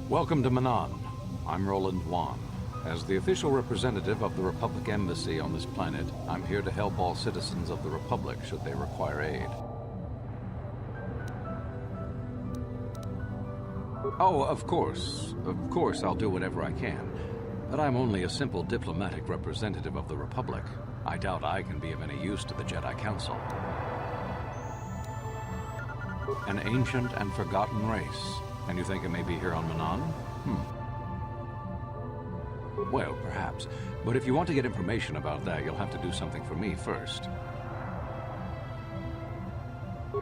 Welcome to Manan. I'm Roland Wan. As the official representative of the Republic Embassy on this planet, I'm here to help all citizens of the Republic should they require aid. Oh, of course. Of course I'll do whatever I can. But I'm only a simple diplomatic representative of the Republic. I doubt I can be of any use to the Jedi Council. An ancient and forgotten race. And you think it may be here on Manan? Well, perhaps. But if you want to get information about that, you'll have to do something for me first.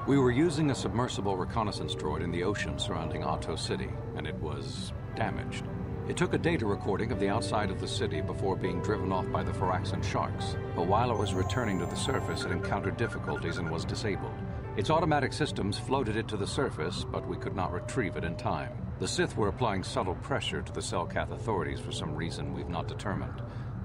We were using a submersible reconnaissance droid in the ocean surrounding Ahto City, and it was damaged. It took a data recording of the outside of the city before being driven off by the Firaxan sharks. But while it was returning to the surface, it encountered difficulties and was disabled. Its automatic systems floated it to the surface, but we could not retrieve it in time. The Sith were applying subtle pressure to the Selkath authorities for some reason we've not determined,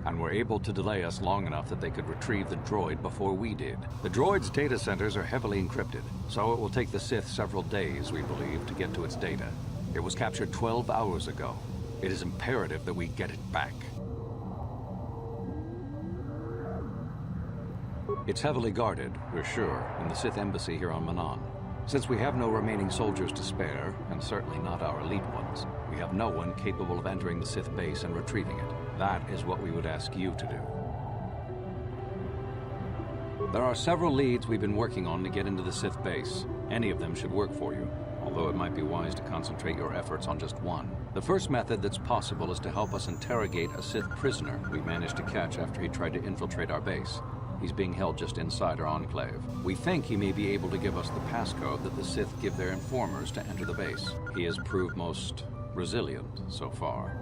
and were able to delay us long enough that they could retrieve the droid before we did. The droid's data centers are heavily encrypted, so it will take the Sith several days, we believe, to get to its data. It was captured 12 hours ago. It is imperative that we get it back. It's heavily guarded, we're sure, in the Sith Embassy here on Manan. Since we have no remaining soldiers to spare, and certainly not our elite ones, we have no one capable of entering the Sith base and retrieving it. That is what we would ask you to do. There are several leads we've been working on to get into the Sith base. Any of them should work for you, although it might be wise to concentrate your efforts on just one. The first method that's possible is to help us interrogate a Sith prisoner we managed to catch after he tried to infiltrate our base. He's being held just inside our enclave. We think he may be able to give us the passcode that the Sith give their informers to enter the base. He has proved most resilient so far.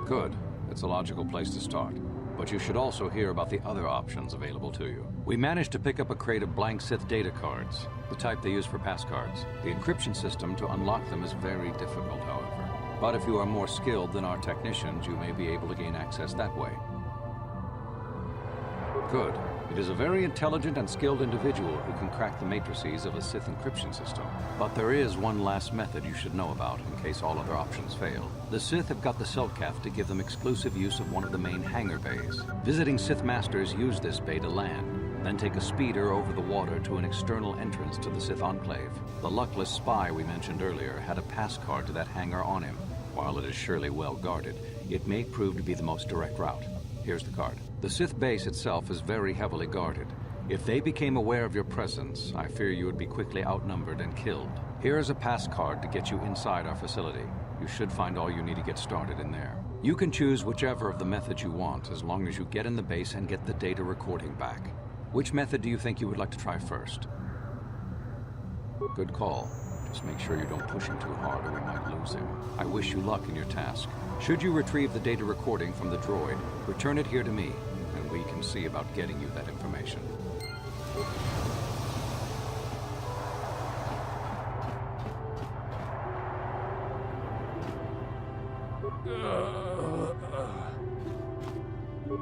Good. It's a logical place to start. But you should also hear about the other options available to you. We managed to pick up a crate of blank Sith data cards, the type they use for passcards. The encryption system to unlock them is very difficult, however. But if you are more skilled than our technicians, you may be able to gain access that way. Good. It is a very intelligent and skilled individual who can crack the matrices of a Sith encryption system. But there is one last method you should know about in case all other options fail. The Sith have got the Selkath to give them exclusive use of one of the main hangar bays. Visiting Sith Masters use this bay to land, then take a speeder over the water to an external entrance to the Sith Enclave. The luckless spy we mentioned earlier had a pass card to that hangar on him. While it is surely well guarded, it may prove to be the most direct route. Here's the card. The Sith base itself is very heavily guarded. If they became aware of your presence, I fear you would be quickly outnumbered and killed. Here is a pass card to get you inside our facility. You should find all you need to get started in there. You can choose whichever of the methods you want, as long as you get in the base and get the data recording back. Which method do you think you would like to try first? Good call. Just make sure you don't push him too hard or we might lose him. I wish you luck in your task. Should you retrieve the data recording from the droid, return it here to me, and we can see about getting you that information.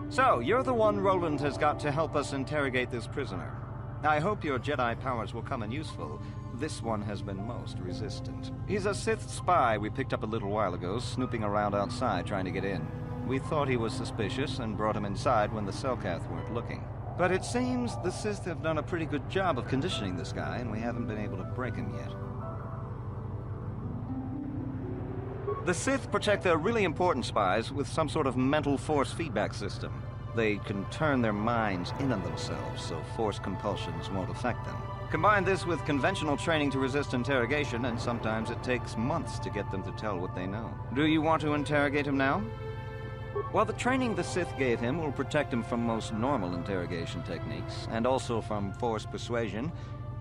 So, you're the one Roland has got to help us interrogate this prisoner. I hope your Jedi powers will come in useful. This one has been most resistant. He's a Sith spy we picked up a little while ago, snooping around outside trying to get in. We thought he was suspicious and brought him inside when the Selkath weren't looking. But it seems the Sith have done a pretty good job of conditioning this guy, and we haven't been able to break him yet. The Sith protect their really important spies with some sort of mental force feedback system. They can turn their minds in on themselves, so force compulsions won't affect them. Combine this with conventional training to resist interrogation, and sometimes it takes months to get them to tell what they know. Do you want to interrogate him now? Well, the training the Sith gave him will protect him from most normal interrogation techniques, and also from force persuasion.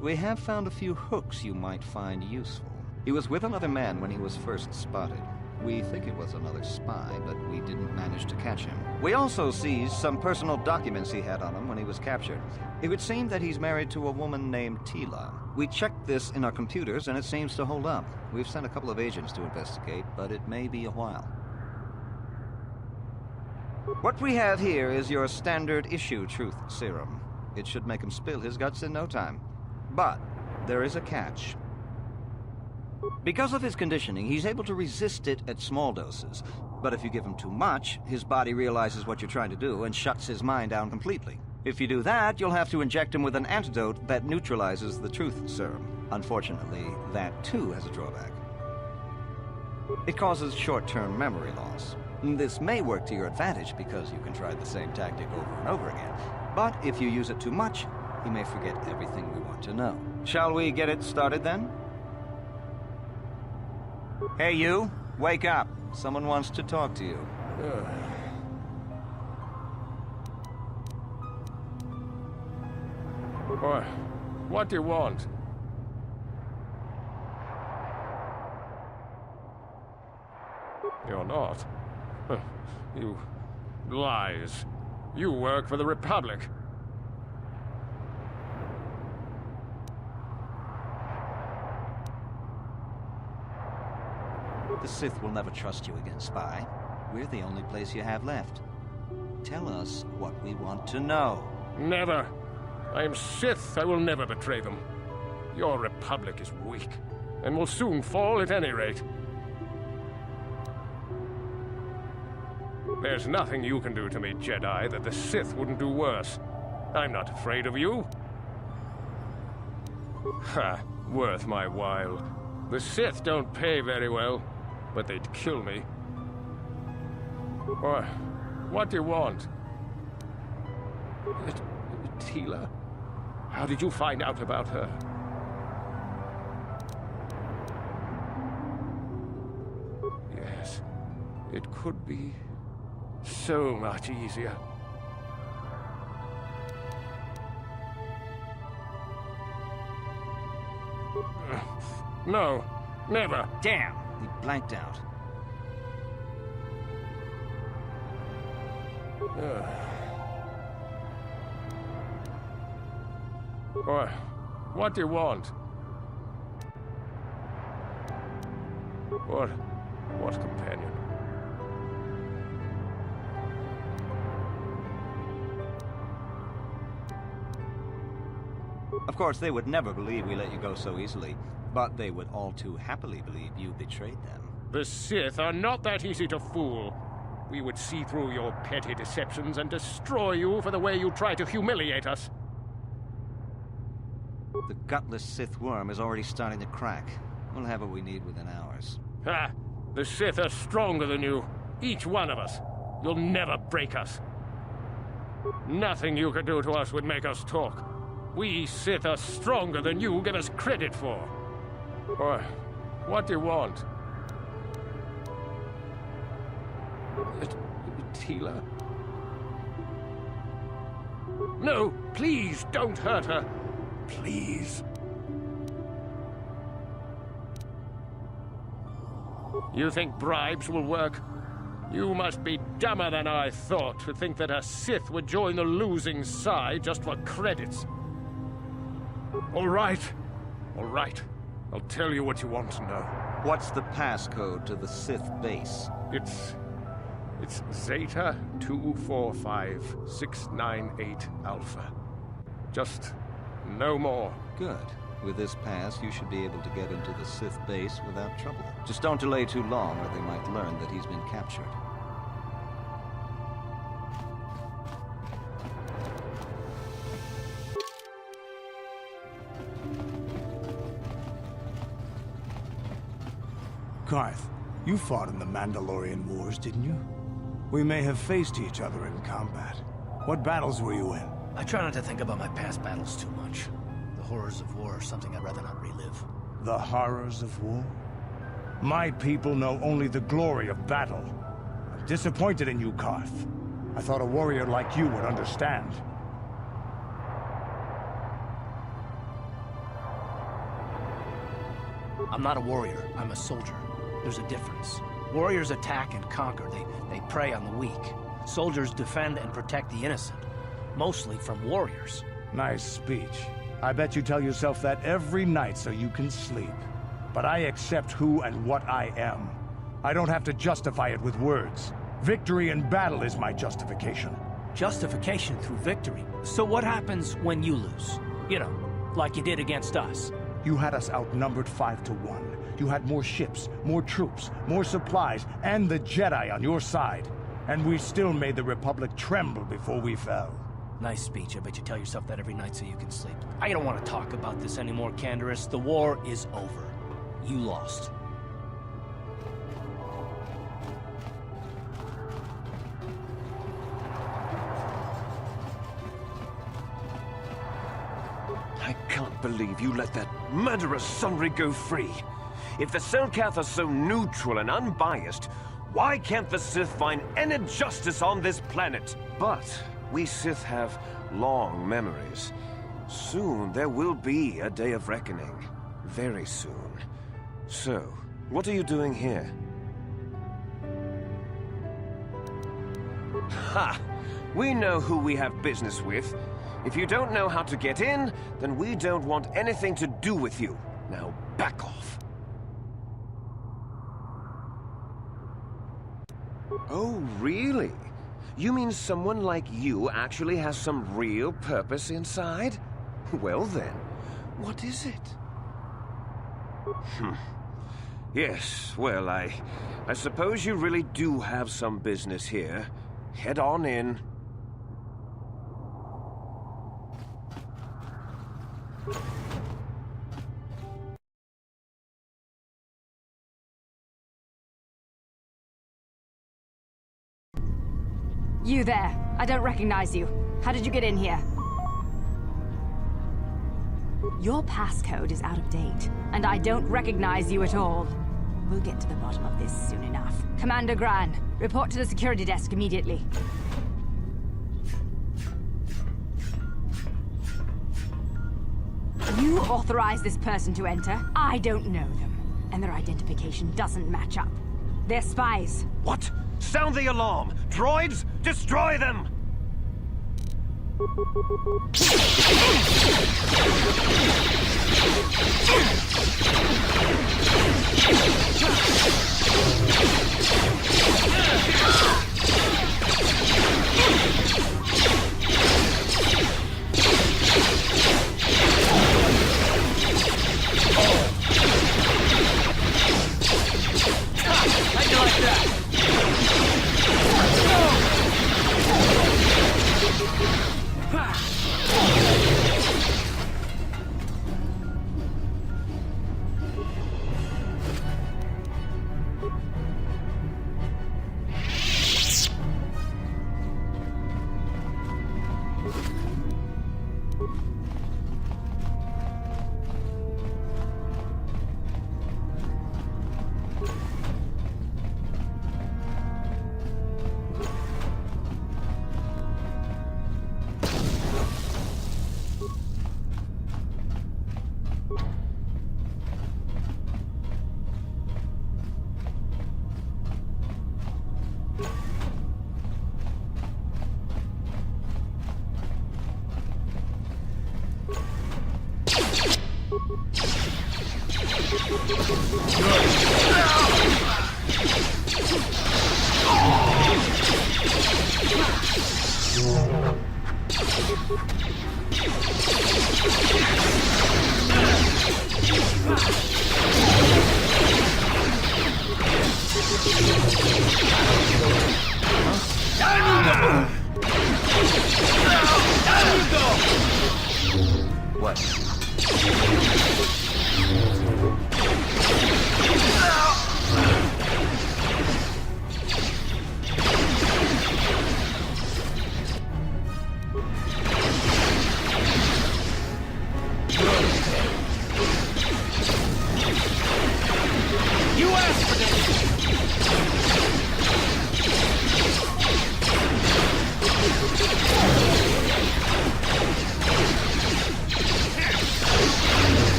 We have found a few hooks you might find useful. He was with another man when he was first spotted. We think it was another spy, but we didn't manage to catch him. We also seized some personal documents he had on him when he was captured. It would seem that he's married to a woman named Tila. We checked this in our computers, and it seems to hold up. We've sent a couple of agents to investigate, but it may be a while. What we have here is your standard issue truth serum. It should make him spill his guts in no time. But there is a catch. Because of his conditioning, he's able to resist it at small doses. But if you give him too much, his body realizes what you're trying to do and shuts his mind down completely. If you do that, you'll have to inject him with an antidote that neutralizes the truth serum. Unfortunately, that too has a drawback. It causes short-term memory loss. This may work to your advantage because you can try the same tactic over and over again. But if you use it too much, he may forget everything we want to know. Shall we get it started then? Hey you, wake up. Someone wants to talk to you. What do you want? You're not. You... lies. You work for the Republic. The Sith will never trust you again, Spy. We're the only place you have left. Tell us what we want to know. Never. I am Sith. I will never betray them. Your Republic is weak, and will soon fall at any rate. There's nothing you can do to me, Jedi, that the Sith wouldn't do worse. I'm not afraid of you. Ha! Worth my while. The Sith don't pay very well, but they'd kill me. What do you want? Tila? How did you find out about her? Yes, it could be so much easier. No, never. Damn! He blanked out. What do you want? What companion? Of course, they would never believe we let you go so easily, but they would all too happily believe you betrayed them. The Sith are not that easy to fool. We would see through your petty deceptions and destroy you for the way you try to humiliate us. The gutless Sith worm is already starting to crack. We'll have what we need within hours. Ha! The Sith are stronger than you. Each one of us. You'll never break us. Nothing you could do to us would make us talk. We Sith are stronger than you give us credit for. What do you want? Tila? No, please don't hurt her. Please. You think bribes will work? You must be dumber than I thought to think that a Sith would join the losing side just for credits. All right. I'll tell you what you want to know. What's the passcode to the Sith base? It's Zeta 245698 Alpha. Just no more. Good. With this pass, you should be able to get into the Sith base without trouble. Just don't delay too long, or they might learn that he's been captured. Carth, you fought in the Mandalorian Wars, didn't you? We may have faced each other in combat. What battles were you in? I try not to think about my past battles too much. The horrors of war are something I'd rather not relive. The horrors of war? My people know only the glory of battle. I'm disappointed in you, Carth. I thought a warrior like you would understand. I'm not a warrior, I'm a soldier. There's a difference. Warriors attack and conquer. They prey on the weak. Soldiers defend and protect the innocent. Mostly from warriors. Nice speech. I bet you tell yourself that every night so you can sleep. But I accept who and what I am. I don't have to justify it with words. Victory in battle is my justification. Justification through victory. So what happens when you lose? You know, like you did against us. You had us outnumbered 5-1. You had more ships, more troops, more supplies, and the Jedi on your side. And we still made the Republic tremble before we fell. Nice speech. I bet you tell yourself that every night so you can sleep. I don't want to talk about this anymore, Canderous. The war is over. You lost. I can't believe you let that murderous Sunry go free. If the Selkath are so neutral and unbiased, why can't the Sith find any justice on this planet? But we Sith have long memories. Soon there will be a day of reckoning. Very soon. So, what are you doing here? Ha! We know who we have business with. If you don't know how to get in, then we don't want anything to do with you. Now back off. Oh, really? You mean someone like you actually has some real purpose inside? Well then, what is it? Yes, well, I suppose you really do have some business here. Head on in. You there. I don't recognize you. How did you get in here? Your passcode is out of date, and I don't recognize you at all. We'll get to the bottom of this soon enough. Commander Gran, report to the security desk immediately. You authorized this person to enter. I don't know them, and their identification doesn't match up. They're spies. What? Sound the alarm! Droids, destroy them! How'd you like that?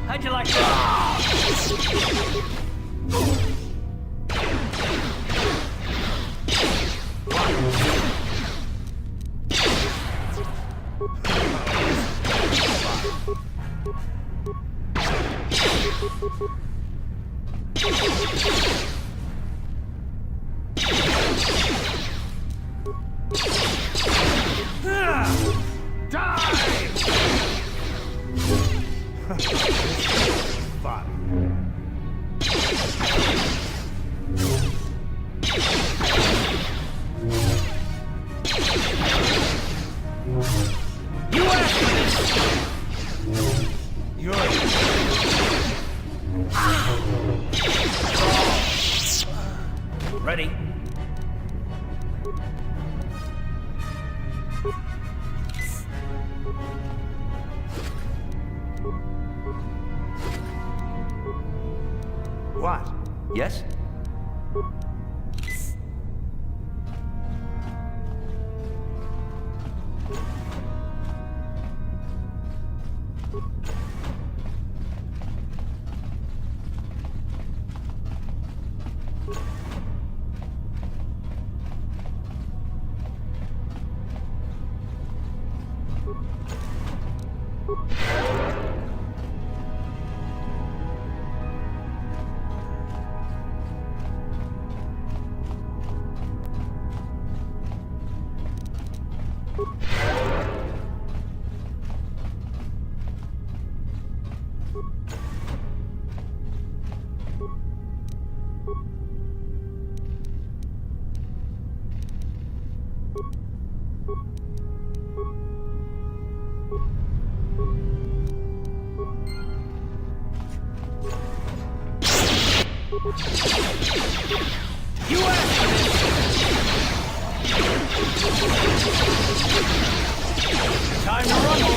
How'd you like that? Ready? What? Yes? You asked for this! Time to rumble!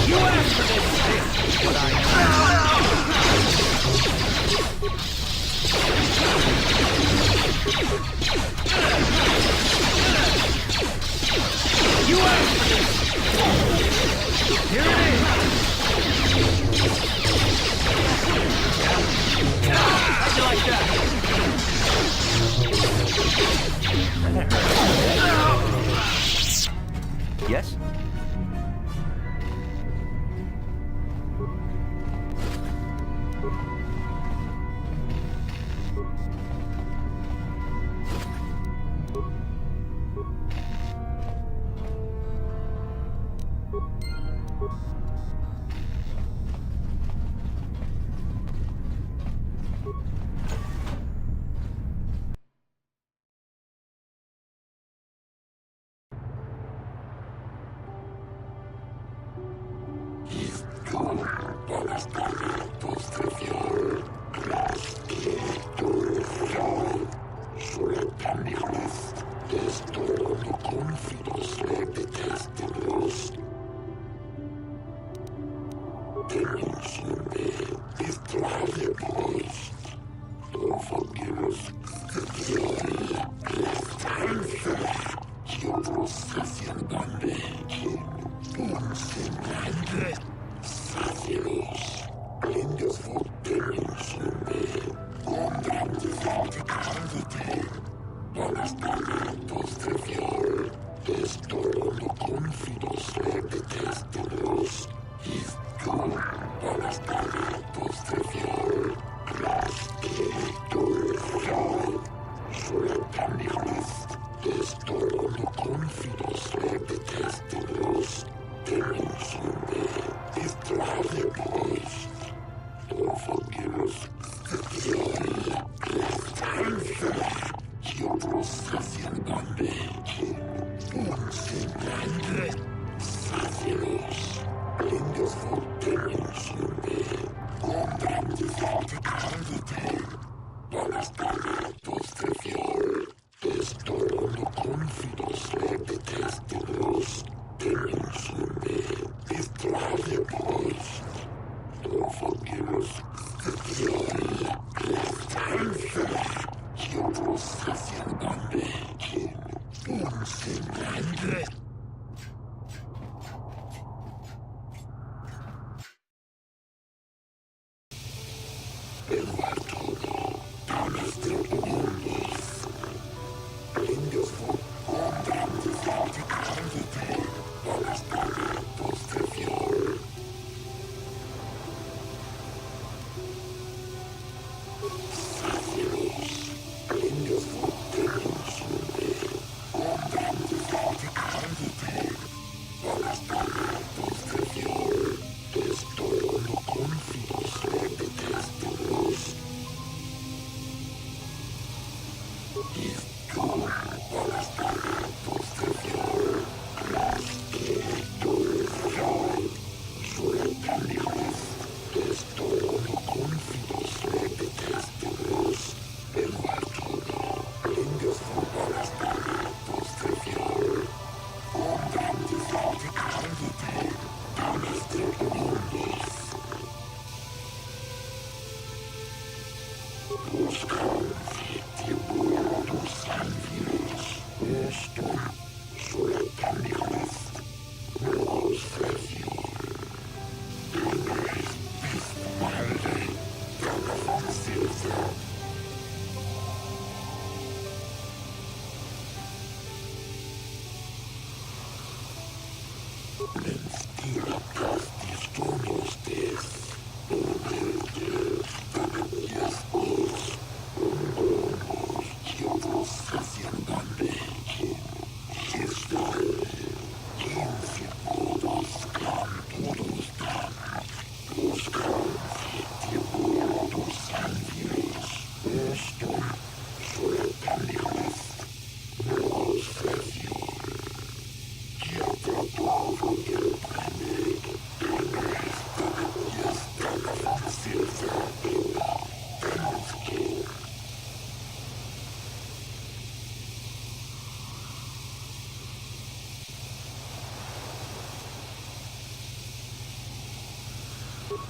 You asked for this! This is what I You asked for this! Here it is! How'd you like that? Yes?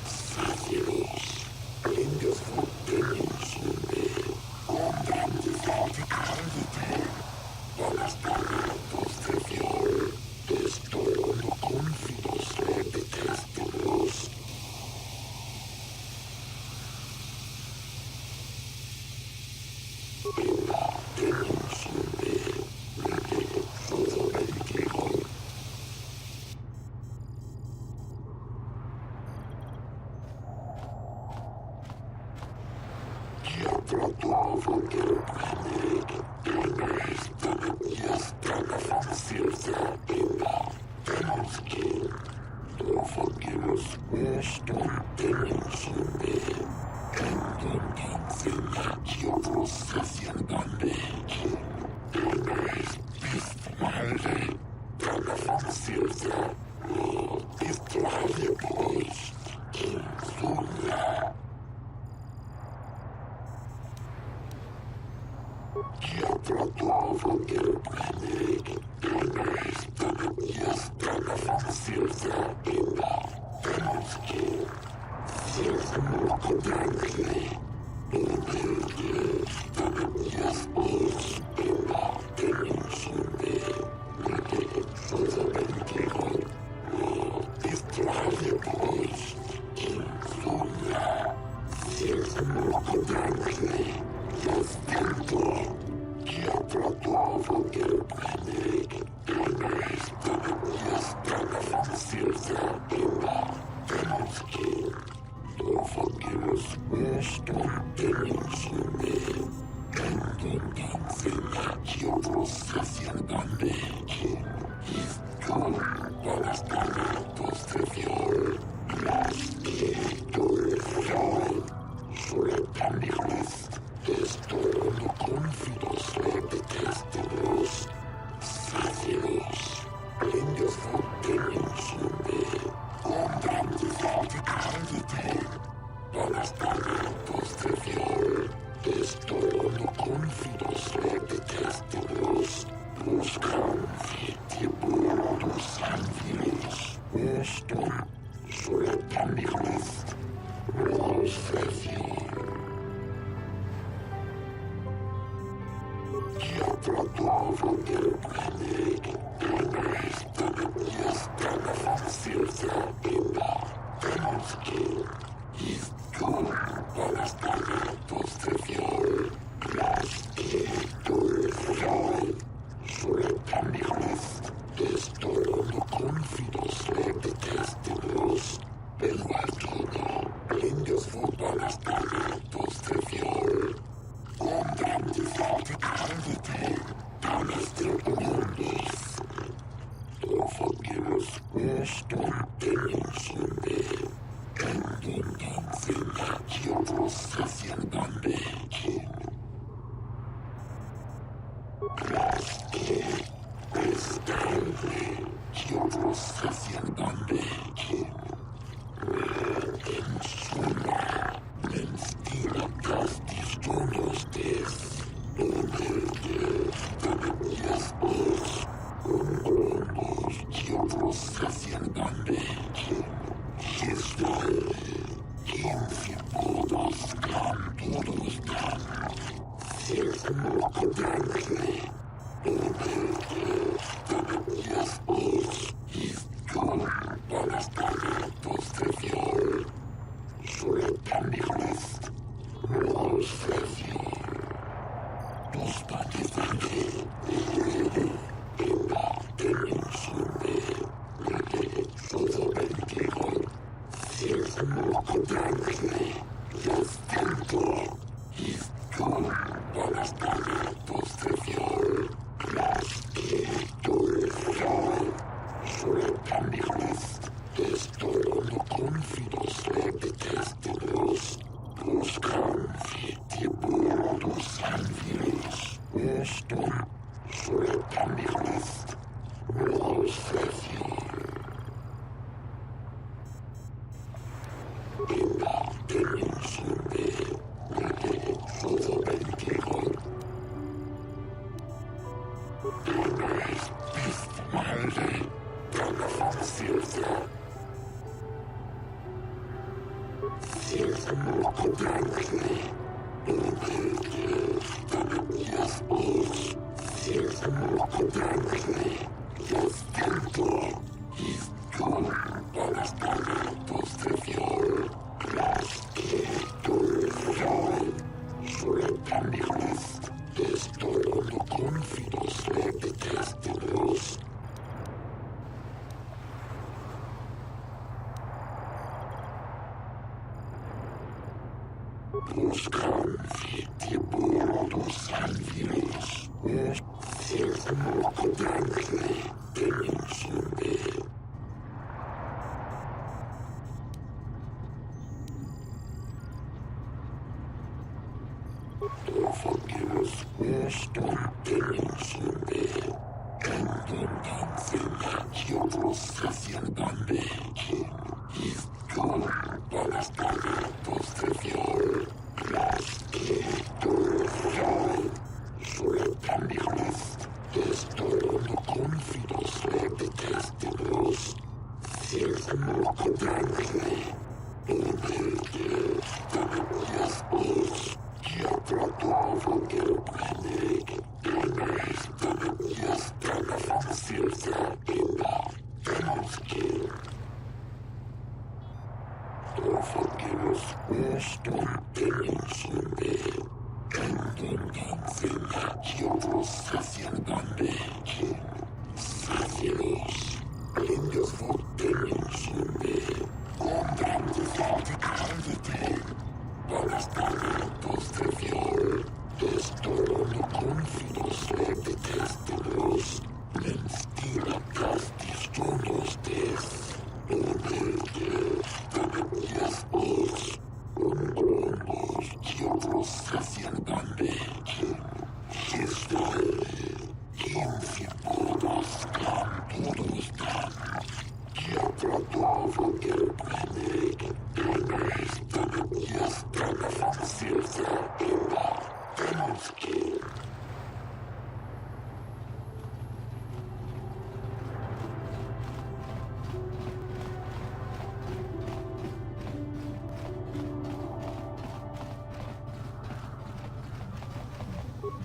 Sacilos,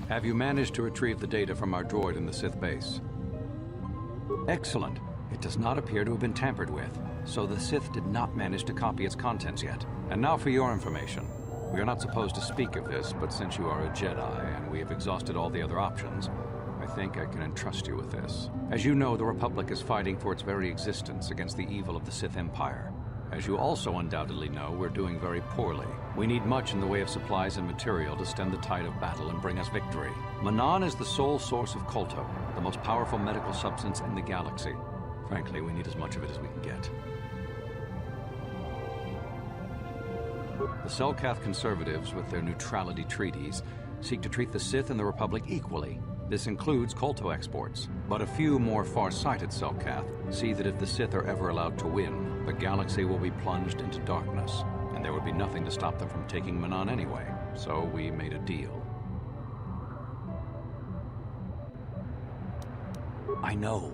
Have you managed to retrieve the data from our droid in the Sith base? Excellent. It does not appear to have been tampered with, so the Sith did not manage to copy its contents yet. And now for your information. We are not supposed to speak of this, but since you are a Jedi and we have exhausted all the other options, I think I can entrust you with this. As you know, the Republic is fighting for its very existence against the evil of the Sith Empire. As you also undoubtedly know, we're doing very poorly. We need much in the way of supplies and material to stem the tide of battle and bring us victory. Manaan is the sole source of Kolto, the most powerful medical substance in the galaxy. Frankly, we need as much of it as we can get. The Selkath conservatives, with their neutrality treaties, seek to treat the Sith and the Republic equally. This includes Kolto exports, but a few more far-sighted Selkath see that if the Sith are ever allowed to win, the galaxy will be plunged into darkness, and there would be nothing to stop them from taking Manaan anyway. So we made a deal. I know,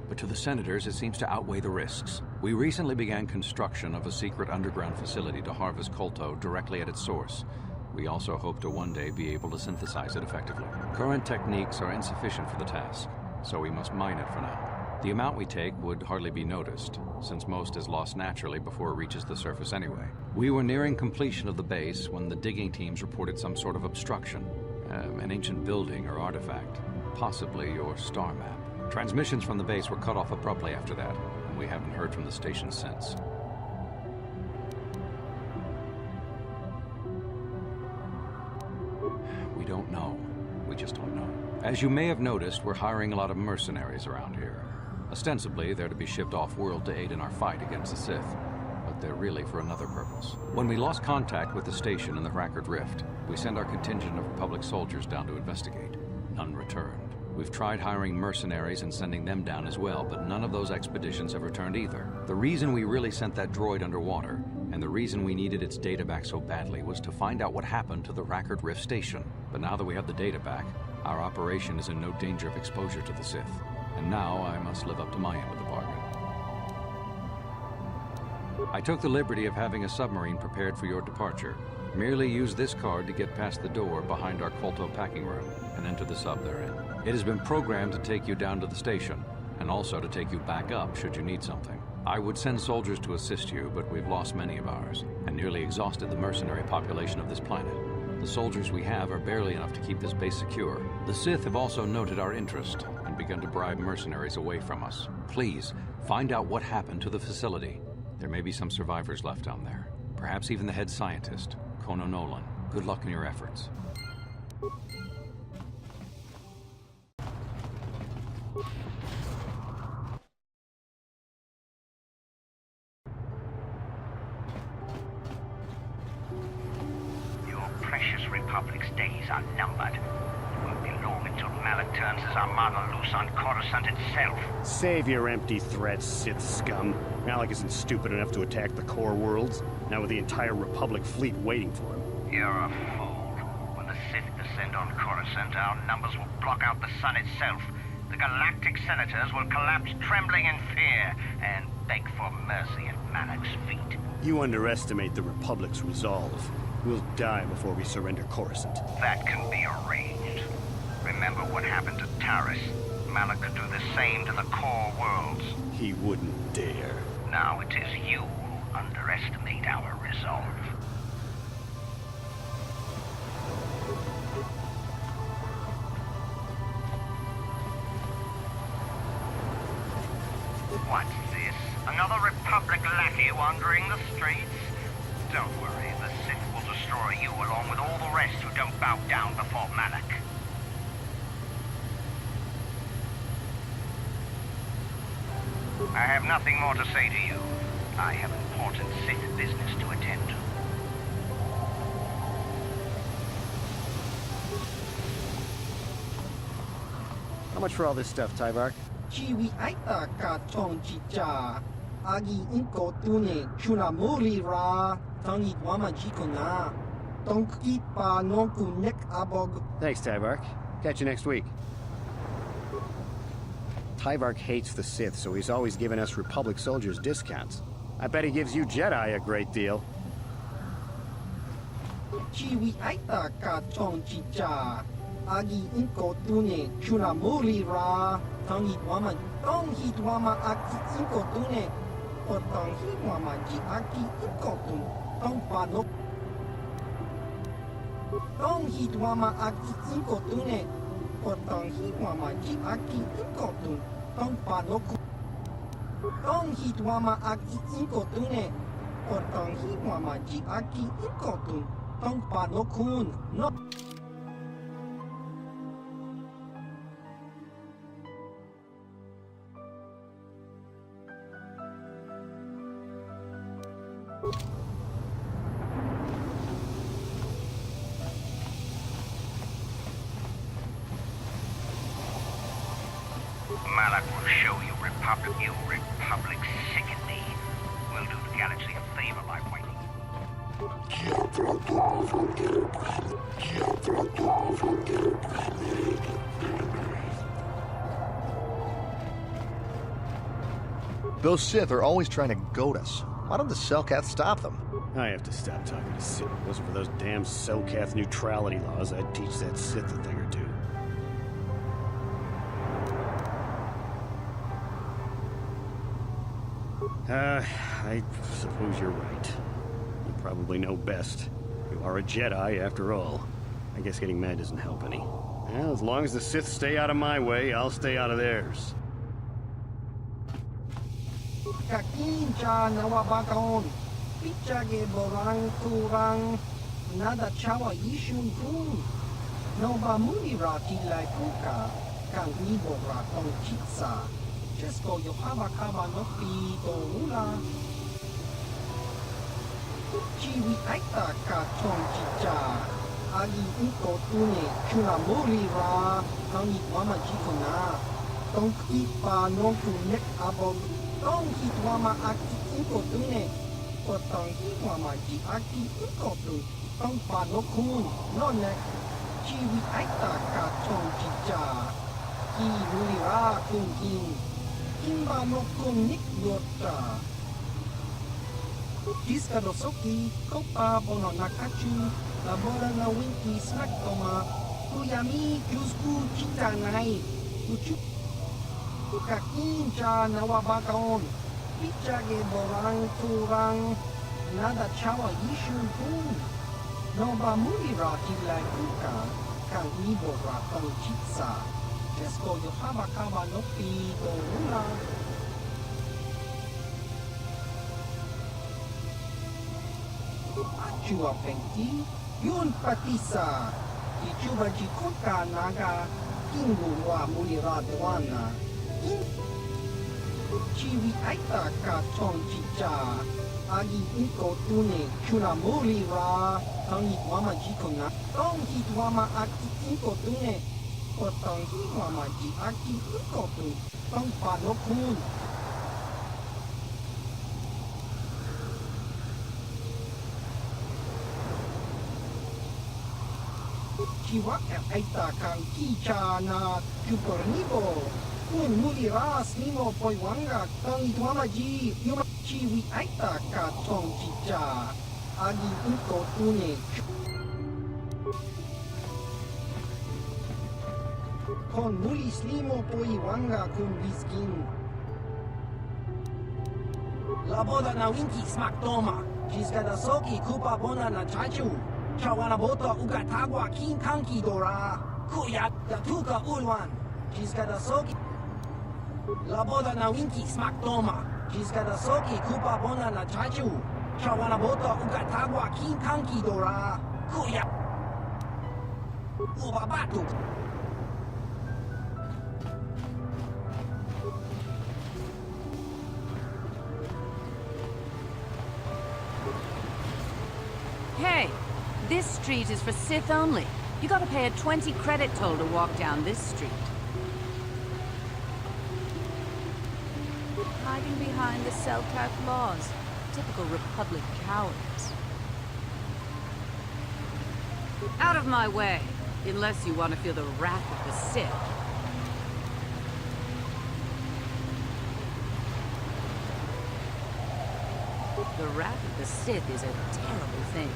but to the Senators it seems to outweigh the risks. We recently began construction of a secret underground facility to harvest Kolto directly at its source. We also hope to one day be able to synthesize it effectively. Current techniques are insufficient for the task, so we must mine it for now. The amount we take would hardly be noticed, since most is lost naturally before it reaches the surface anyway. We were nearing completion of the base when the digging teams reported some sort of obstruction. An ancient building or artifact, possibly your star map. Transmissions from the base were cut off abruptly after that, and we haven't heard from the station since. We don't know. We just don't know. As you may have noticed, we're hiring a lot of mercenaries around here. Ostensibly, they're to be shipped off-world to aid in our fight against the Sith, but they're really for another purpose. When we lost contact with the station in the Rackard Rift, we sent our contingent of Republic soldiers down to investigate. None returned. We've tried hiring mercenaries and sending them down as well, but none of those expeditions have returned either. The reason we really sent that droid underwater, and the reason we needed its data back so badly, was to find out what happened to the Rackard Rift station. But now that we have the data back, our operation is in no danger of exposure to the Sith. And now I must live up to my end of the bargain. I took the liberty of having a submarine prepared for your departure. Merely use this card to get past the door behind our Kolto packing room and enter the sub therein. It has been programmed to take you down to the station, and also to take you back up should you need something. I would send soldiers to assist you, but we've lost many of ours, and nearly exhausted the mercenary population of this planet. The soldiers we have are barely enough to keep this base secure. The Sith have also noted our interest, and begun to bribe mercenaries away from us. Please, find out what happened to the facility. There may be some survivors left down there. Perhaps even the head scientist, Kono Nolan. Good luck in your efforts. Your precious Republic's days are numbered. It won't be long until Malak turns his armada loose on Coruscant itself. Save your empty threats, Sith scum. Malak isn't stupid enough to attack the core worlds, now with the entire Republic fleet waiting for him. You're a fool. When the Sith descend on Coruscant, our numbers will block out the sun itself. The galactic senators will collapse trembling in fear and beg for mercy at Malak's feet. You underestimate the Republic's resolve. We'll die before we surrender Coruscant. That can be arranged. Remember what happened to Taris. Malak could do the same to the core worlds. He wouldn't dare. Now it is you who underestimate our resolve. What's this? Another Republic lackey wandering the streets? Don't worry, the Sith will destroy you along with all the rest who don't bow down before Malak. I have nothing more to say to you. I have important Sith business to attend to. How much for all this stuff, Tyvark? Chiwi aita ka chong chicha. Agi inko tune chuna muri ra. Tangi wama jikona. Tonki pa nonku nek abog. Thanks, Tyvark. Catch you next week. Tyvark hates the Sith, so he's always giving us Republic soldiers discounts. I bet he gives you Jedi a great deal. Chiwi aita ka chong chicha. agi inko tune chuna muri ra tangi wama tong hit wama aki inko tune o tong hit wama ji aki inko tun tong pa no tong hit wama aki inko tune o tong hit wama ji aki inko tun tong pa no ku tong hit wama aki inko tune o tong hit wama ji aki inko tun tong pa no kun no Malak will show you Republic sicken me. We'll do the galaxy a favor by waiting. Those Sith are always trying to goad us. Why don't the Selkath stop them? I have to stop talking to Sith. If it wasn't for those damn Selkath neutrality laws, I'd teach that Sith a thing or two. I suppose you're right. You probably know best. You are a Jedi, after all. I guess getting mad doesn't help any. Well, as long as the Sith stay out of my way, I'll stay out of theirs. Kakinja nawabakaon, pichage borang kurang, nada chawa ishun kun. Nova munira tilai puka, kang ibo ratong chitsa. Chesko yohama kama nopi doula. Chiwi aita ka chong chicha. Agi iko tune chuna morira, tangi wama chikona. Tong ipa nonku nek abon. Tong hitwama aki iko tune. O tong hitwama ji aki iko tu. Tong pa no kun, no nek. Chiwi aita ka chong chicha. Ki mulira kun kin. Kimba no kun nik yota. Kiska dosoki, kopa bono nakachu. Labora na winki snack toma. Kuyami kyusku chita nai. Uchu. Kakinja nawabakaon. Pichage borang turang. Nada chawa yishun kun. Noba mulira tilai kuka. Kang ibo ratong chitsa. Chesko yohama kama nopi doula. Achua pengti, yun patisa. Ichuba jikoka naga. Kingu wa mulira doana. Chiwi aita ka chong chicha. Agi inko tune chuna mulira. Tangi wama jikona. Tong hit wama aki inko tune. O tong hit wama ji aki inko tu. Tong pa no kun. Chiwa aita kang kicha na kupornibo. Kun muliras nimo poiwanga tong itwama ji yuma chiwi aita ka tong chicha. Agi inko tune. Kon mulis limo poiwanga kun biskin. Laboda na winki smak toma. Jiskada soki kupa bona na chachu. Chawana bota ugatagwa kin kanki dora. Kuya datuka ulwan. Jiskada soki. Laboda na winki smak toma. Jiskada soki kupa bona na chachu. Chawana bota ugatagwa kin kanki dora. Kuya. Ubabatu. Hey, this street is for Sith only. You gotta pay a 20 credit toll to walk down this street. Hiding behind the Selkath laws. Typical Republic cowards. Out of my way, unless you want to feel the wrath of the Sith. The wrath of the Sith is a terrible thing.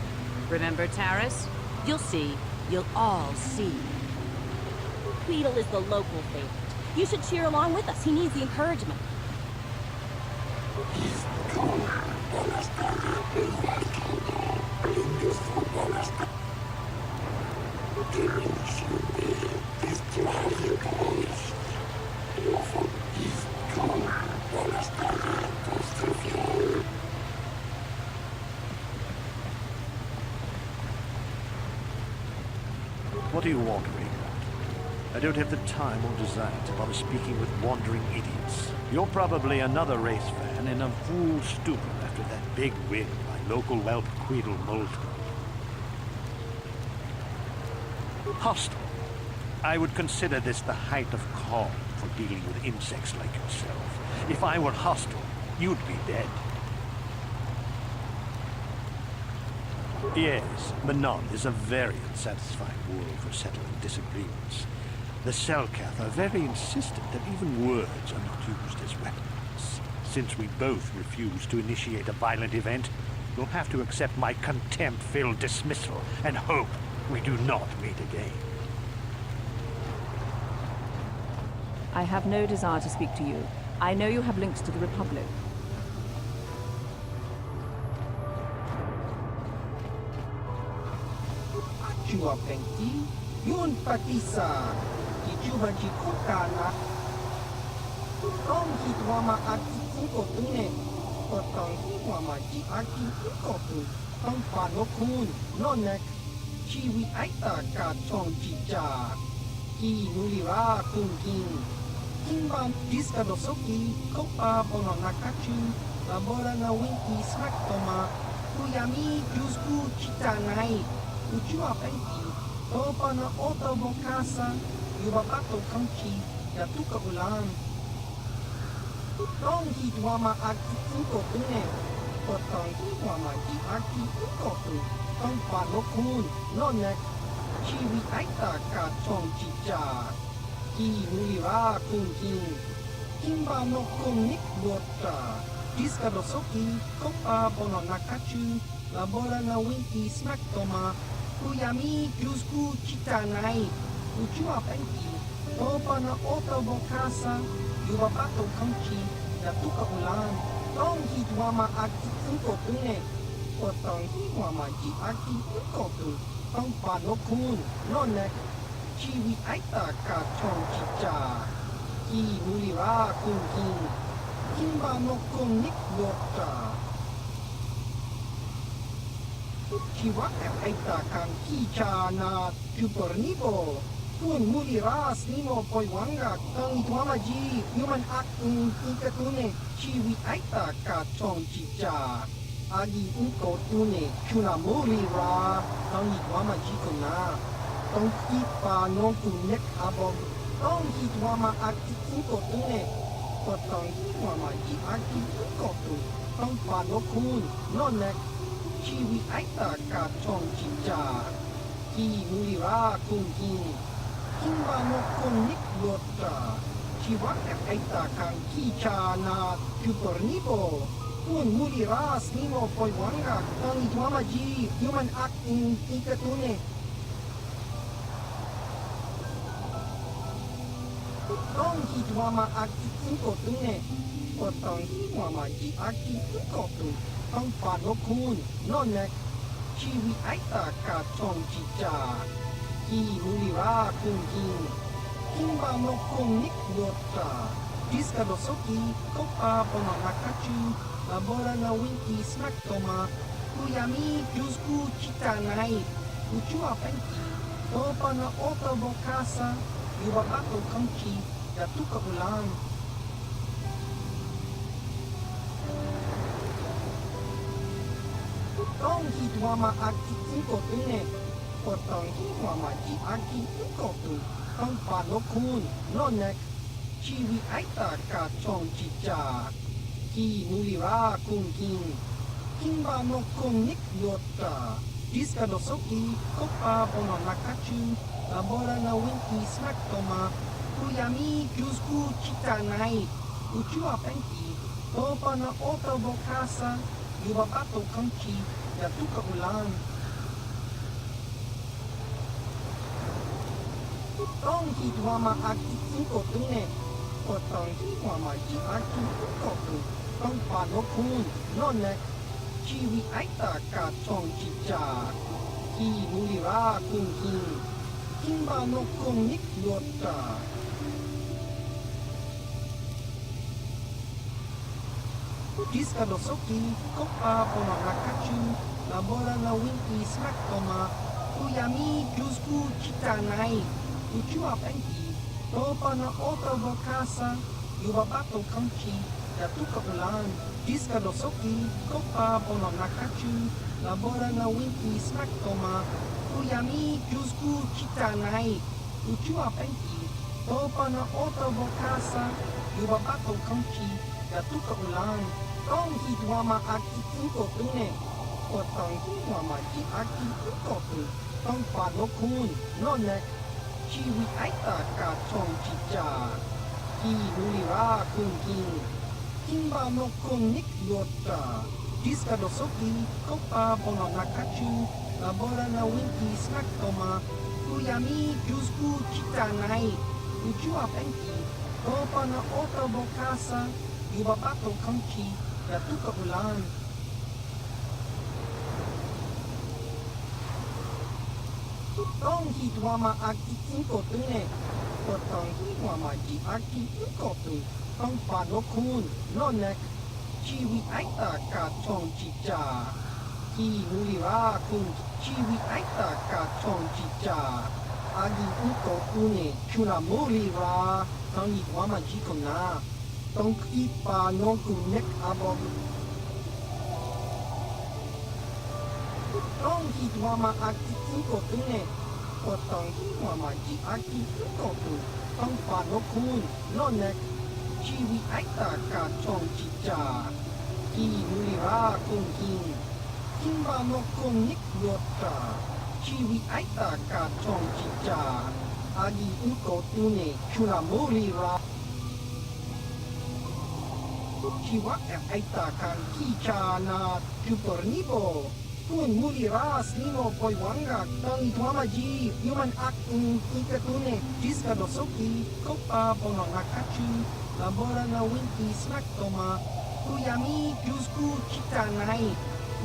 Remember, Taris? You'll see. You'll all see. Queedle is the local favorite. You should cheer along with us. He needs the encouragement. What do you want, Raynor? I don't have the time or desire to bother speaking with wandering idiots. You're probably another race fan in a fool stupor after that big win by local whelp Queedle Moulton. Hostile. I would consider this the height of calm for dealing with insects like yourself. If I were hostile, you'd be dead. Yes, Manon is a very unsatisfying world for settling disagreements. The Selkath are very insistent that even words are not used as weapons. Since we both refuse to initiate a violent event, you'll have to accept my contempt-filled dismissal and hope we do not meet again. I have no desire to speak to you. I know you have links to the Republic. Chua Pengti, Yun Patisa, Kichuba Chikukana, Tom Hitwama Aki Unkotune, Otong Hitwama Ji Aki Unkotu, Tom Panokun, Nonek, Chiwi Aita Ka Chong Chicha, Ki Nulira Kunkin, Kimban Diskadosoki, Kopa Bononakachu, Labora na Winki Smaktoma, Kuyami Jusku Chitanai, Ujua Penti, Topa na Oto Bokasa, Yubabato Kanchi, Yatuka Ulan. Tong Hitwama Aki Unkotune, Potong Hitwama Ji Aki Unkotu, Tong Panokun, Nonek, Chiwi Aita Ka Chong Chicha, Ki Nulira Kunkin, Kimba no Kunik Bota, Diskadosoki, Kopa Bononakachu, Labora na Winki Smaktoma, Kuyami Jusku Chitanai, Ujua Penti, Topa na Oto Bokasa, Yubabato Kanchi, Yatuka Ulan, Tong Hitwama Aki Unkotune, Potong Hitwama Ji Aki Unkotu, Tong Panokun, Nonek, Chiwi Aita Ka Chong Chicha, Ki Nulira Kunkin, Kimba no Kunik Bota, Chiwaka Aita Kan Kicha na Chupornibo, Kun Muliras Nimo Poiwanga, Tang Itwama Ji, Human Act Ikatune, Chiwi Aita Ka Chong Chicha, Agi Unkotune, Chunamuri Ra, Tang Itwama Ji Kuna, Tong Ipa no Kunek Abog, Tong Hitwama Aki Unkotune, Potong Hitwama Ji Aki Unkotu, Tong Panokun, Nonek, Chiwi Aita Ka Chong Chicha, Ki Nulira Kunkin, Kimba no Kunik Bota, Chiwaka Aita Kan Kicha na Chupornibo, Kun Muliras Nimo Poiwanga, Tang Itwama Ji, Human Act Ikatune, Tong Hitwama Aki Unkotune, Potong Hitwama Ji Aki Unkotu, Tong Panokun, Nonek, Chiwi Aita Ka Chong Chicha, Ki Nulira Kunkin, Kimba no Kunik Bota, Diskadosoki, Kopa Bononakachu, Labora na Winki Smaktoma, Kuyami Jusku Chitanai, Ujua Penti, Topa na Oto Bokasa, Yubabato Kanchi, Yatuka Ulan. Tong Hitwama Aki Unkotune, Potong Hitwama Ji Aki Unkotu, Tong Panokun, Nonek, Chiwi Aita Ka Chong Chicha, Ki Nulira Kunkin, Kimba no Kunik Bota, Diskadosoki, Kopa Bononakachu, Labora na Winki Smaktoma, Kuyami Jusku Chitanai, Ujua Penti, Topa na Oto Bokasa, Yubabato Kanchi, Yatuka Ulan. ต้องฮิตวามาอากิอิงโกตุเนกดต้องฮิตวามาจิอากิอิงโกตุต้องปานกคูนนอนเนชีวิไอตากาชองจิจาฮีมูลิราคุงฮิงคิมบานกคงนิกโยตาDiscadosoki, Copa Bonakachu, Labora na Winki Smaktoma, Uyami Jusku Chitanai, Uchua Penki, Topa na Ota Bokasa, Yubabato Kamchi, Yatuka Ulan, Discadosoki, Copa Bonakachu, Labora na Winki Smaktoma, Uyami Jusku Chitanai, Uchua Penki, Topa na Ota Bokasa, Yubabato Kamchi, Yatuka Ulan, Tong Hidwama Aki Inkotune, or Tong Hidwama Ji Aki Inkotu, Tong Panokun, Nonek, Chiwi Aita Ka Chong Chicha, Ki Nulira Kun King, Kimba no Kun Nik Yota, Discadosoki, Copa Bononakachu, Labora na Winki Snaktoma, Uyami Jusku Chitanai, Uchua Penki, Topa na Ota Bokasa, Yubabato Kamchi, Yatuka Ulan. Tong Hidwama Aki Inkotune, or Tong Hidwama Ji Aki Inkotu, Tong Panokun, Nonek, Chiwi Aita Ka Chong Chicha, Ki Nulira Kun, Chiwi Aita Ka Chong Chicha, Agi Inkotune, Chunamuri Ra, Tong Hidwama Jikona. Tong ipa nongku nek abog. Tong hidwama aki inkotune. O tong hidwama ji aki inkotu. Tong panokun nonek. Chiwi aita ka chong chicha. Ki nulira kung king. Kimba nokung nik yota. Chiwi aita ka chong chicha. Agi inkotune chunamuri ra. Chiwa Aita kan Kichana Chupornibo, Kun Muliras Nino Poiwanga, Tang Itwamaji, Human Act Ikatune, Discadosoki, Copa Bononakachu, Labora na Winki Smaktoma, Uyami Jusku Chitanai,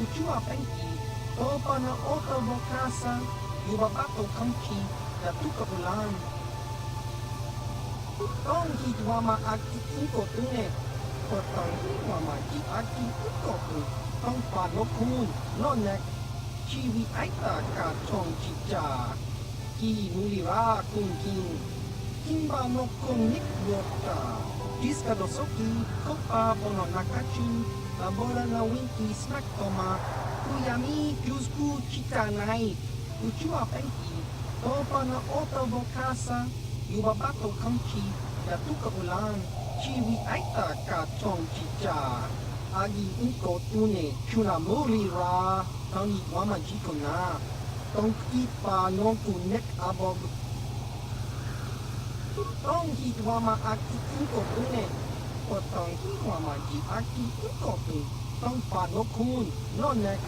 Uchua Penki, Topa na Ota Bokasa, Yubabato Kamchi, Yatuka Ulan. Tong Hidwama Aki Inkotune, Tong Hidwama Ji Aki Inkotu, Tong Panokun, Nonek, Chiwi Aita Ka Chong Chicha, Ki Nulira Kun King, Kimba no Kung Nik Yota, Discadosoki, Copa Bononakachu, Labora na Winki Smaktoma, Uyami Jusku Chitanai, Uchua Penki, Topa na Ota Bokasa, Yubabato Kamchi, Yatuka Ulan, Chiwi Aita Ka Chong Chicha, Agi Inkotune, Chunamuri Ra, Tong Hidwama Jikona, Tong ipa nongku nek abog. Tong Hidwama Aki Inkotune, o Tong Hidwama Ji Aki Inkotu, Tong Panokun, Nonek,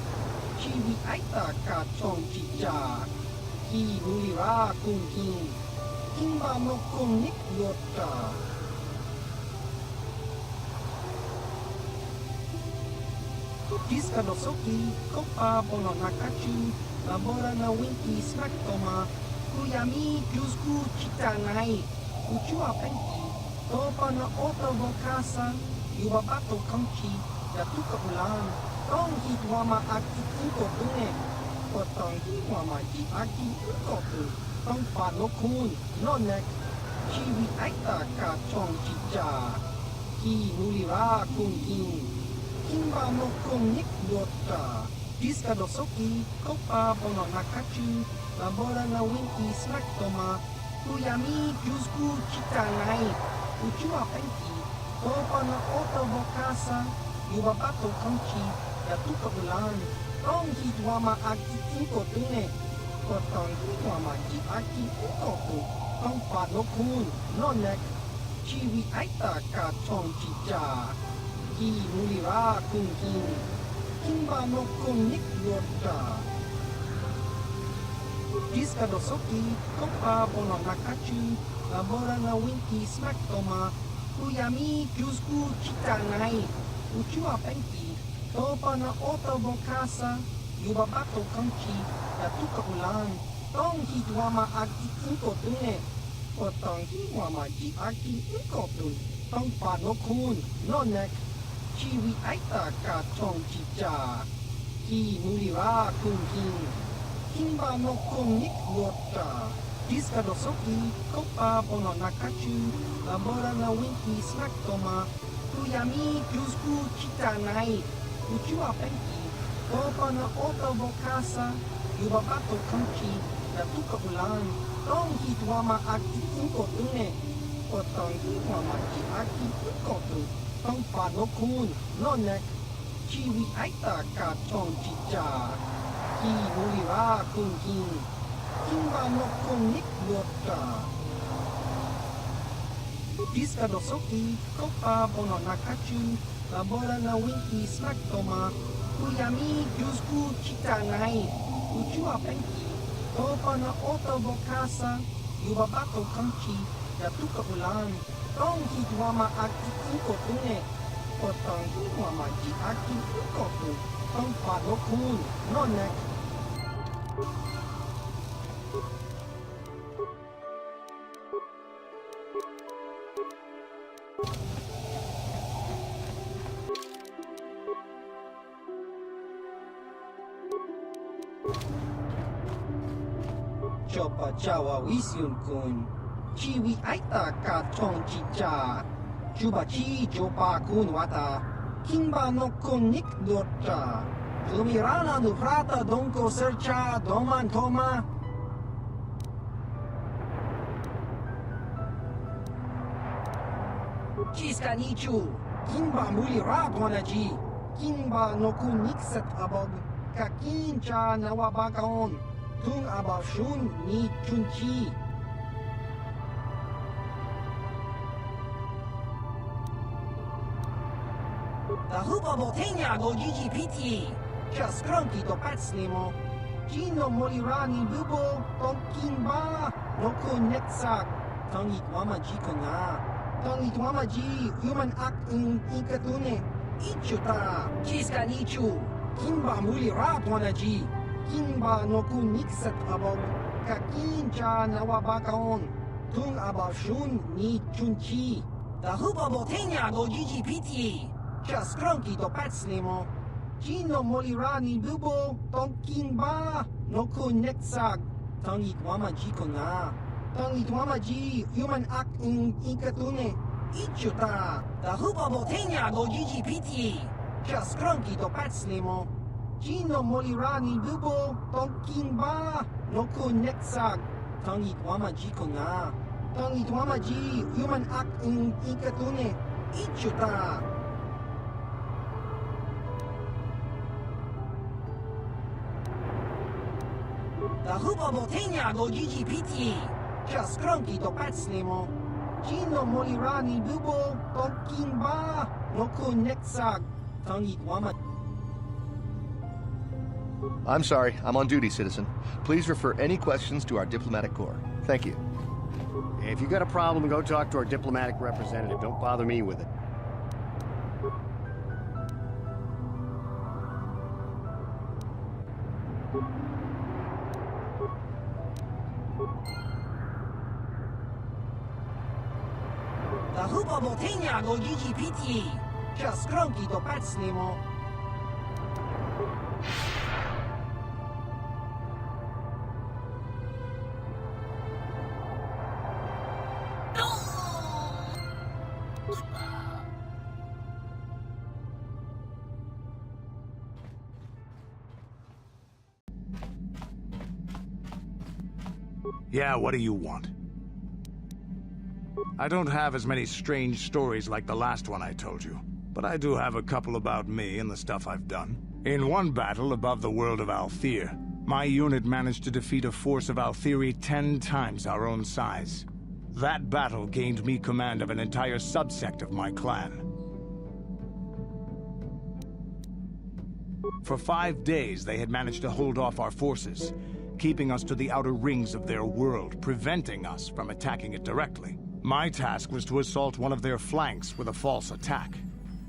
Chiwi Aita Ka Chong Chicha, Ki Nulira Kun King, Kimba no Kung Nik Yota. Discadosoki, Copa Bononakachu, Labora na Winki Smaktoma, Uyami Jusku Chitanai, Uchua Penki, Topa na Ota Bokasa, Yubabato Kamchi, Yatuka Ulan, Tong Hidwama Aki Inkotune, o Tong Hidwama Ji Aki Inkotu, Tong Panokun, Nonek, Chiwi Aita Ka Chong Chicha, Ki Nulira Kun King, Kimba no Kung Nik Yota, Discadosoki, Copa Bononakachu, Labora na Winki Smaktoma, Uyami Jusku Chitanai, Uchua Penki, Topa na Ota Bokasa, Yubabato Kamchi, Yatuka Ulan, Tong Hidwama Aki Inkotune, o Tong Hidwama Ji Aki Inkotu, Tong Panokun, Nonek, Chiwi Aita Ka Chong Chicha, Ki Nulira Kun King, Kimba no Kung Nik Yota. Diskadosoki, Kopa Bononakachu, Laborana Winki Smaktoma, Uyami Kyusku Chitanai, Uchua Penki, Topa na Oto Bokasa, Yubabato Kanchi, Yatuka Ulan, Tong Hitwama Aki Inkotune, Otong Hitwama Ji Aki Inkotun, Tong Panokun, Nonek, Chiwi Aita Ka Tong Chicha, Ki Mulira Kunkin, Kimba no Konik Wota, Diskadosoki, Kopa Bononakachu, Labora na Winki Smaktoma, Tuyami Kyusku Chitanai, Uchua Penki, Topa na Oto Bokasa, Yubabato Kanchi, Yatuka Ulan, Tong Hitwama Aki Inkotune, Otong Hitwama Ji Aki Inkotun, Tong Panokun, Nonek, Chiwi Aita Ka Tong Chicha, Ki Mulira Kunkin, Kimba no Konik Wota, Diskadosoki, Kopa Bononakachu, Labora na Winki Smaktoma, Uyami Kyusku Chitanai, Uchua Penki, Topa na Oto Bokasa, Yubabato Kanchi, Yatuka Ulan, Tong Hitwama Aki Inkotune, Otong Hitwama Ji Aki Inkotun, Tong Panokun, Nonek. Chopa Chawa Wisyun Kun, Chiwi Aita Ka Tong Chicha, Chuba Chi Chopa Kun Wata, Kimba no Konik Dota, Lumirana no Prata Donko Sercha Doman Toma, Chiska Nichu, Kimba Mulira Donaji, Kimba no Kunik Set Abog, Kakincha Nawabakaon, Tung Abashun Ni Chunchi. The Hupa Botenia go GGPT, just Grunky to Patslimo, Gino Molirani Bubo, Tonkimba, Noko Netsak, Tongit Wama Jikona, Tongit Wama Ji, Human Act in Inkatune, Ichuta, Chiska Nichu, Kimba Mulira Wanaji. Kimba no Kunikset Abog, Kakincha Nawabakaon, Tung Abashun Ni Chunchi. The Hupa Botenia go GGPT, just Grunky to Patslimo, Gino Molirani Bubo, Tonkimba, no Kunetsag, Tongit Wama Jikona, Tongit Wama Ji, Human Act in Inkatune, Ichuta. The Hupa Botenia go GGPT, just Grunky to Patslimo. Gino Molirani Bubo, Tonkimba, Noku Netsag, Tongit Wama Jikona, Tongit Wama Ji, Human Act in Inkatune, Ichuta. The Hupa Botenia go GGPT, just Grunky to Patslimo, Gino Molirani Bubo, Tonkimba, Noku Netsag, Tongit Wama. I'm sorry, I'm on duty, citizen. Please refer any questions to our diplomatic corps. Thank you. If you got a problem, go talk to our diplomatic representative. Don't bother me with it. The Hupa Botenia go GGPT, just Grunky to Patslimo. Yeah, what do you want? I don't have as many strange stories like the last one I told you, but I do have a couple about me and the stuff I've done. In one battle above the world of Althir, my unit managed to defeat a force of Althiri 10 times our own size. That battle gained me command of an entire subsect of my clan. For 5 days, they had managed to hold off our forces, keeping us to the outer rings of their world, preventing us from attacking it directly. My task was to assault one of their flanks with a false attack.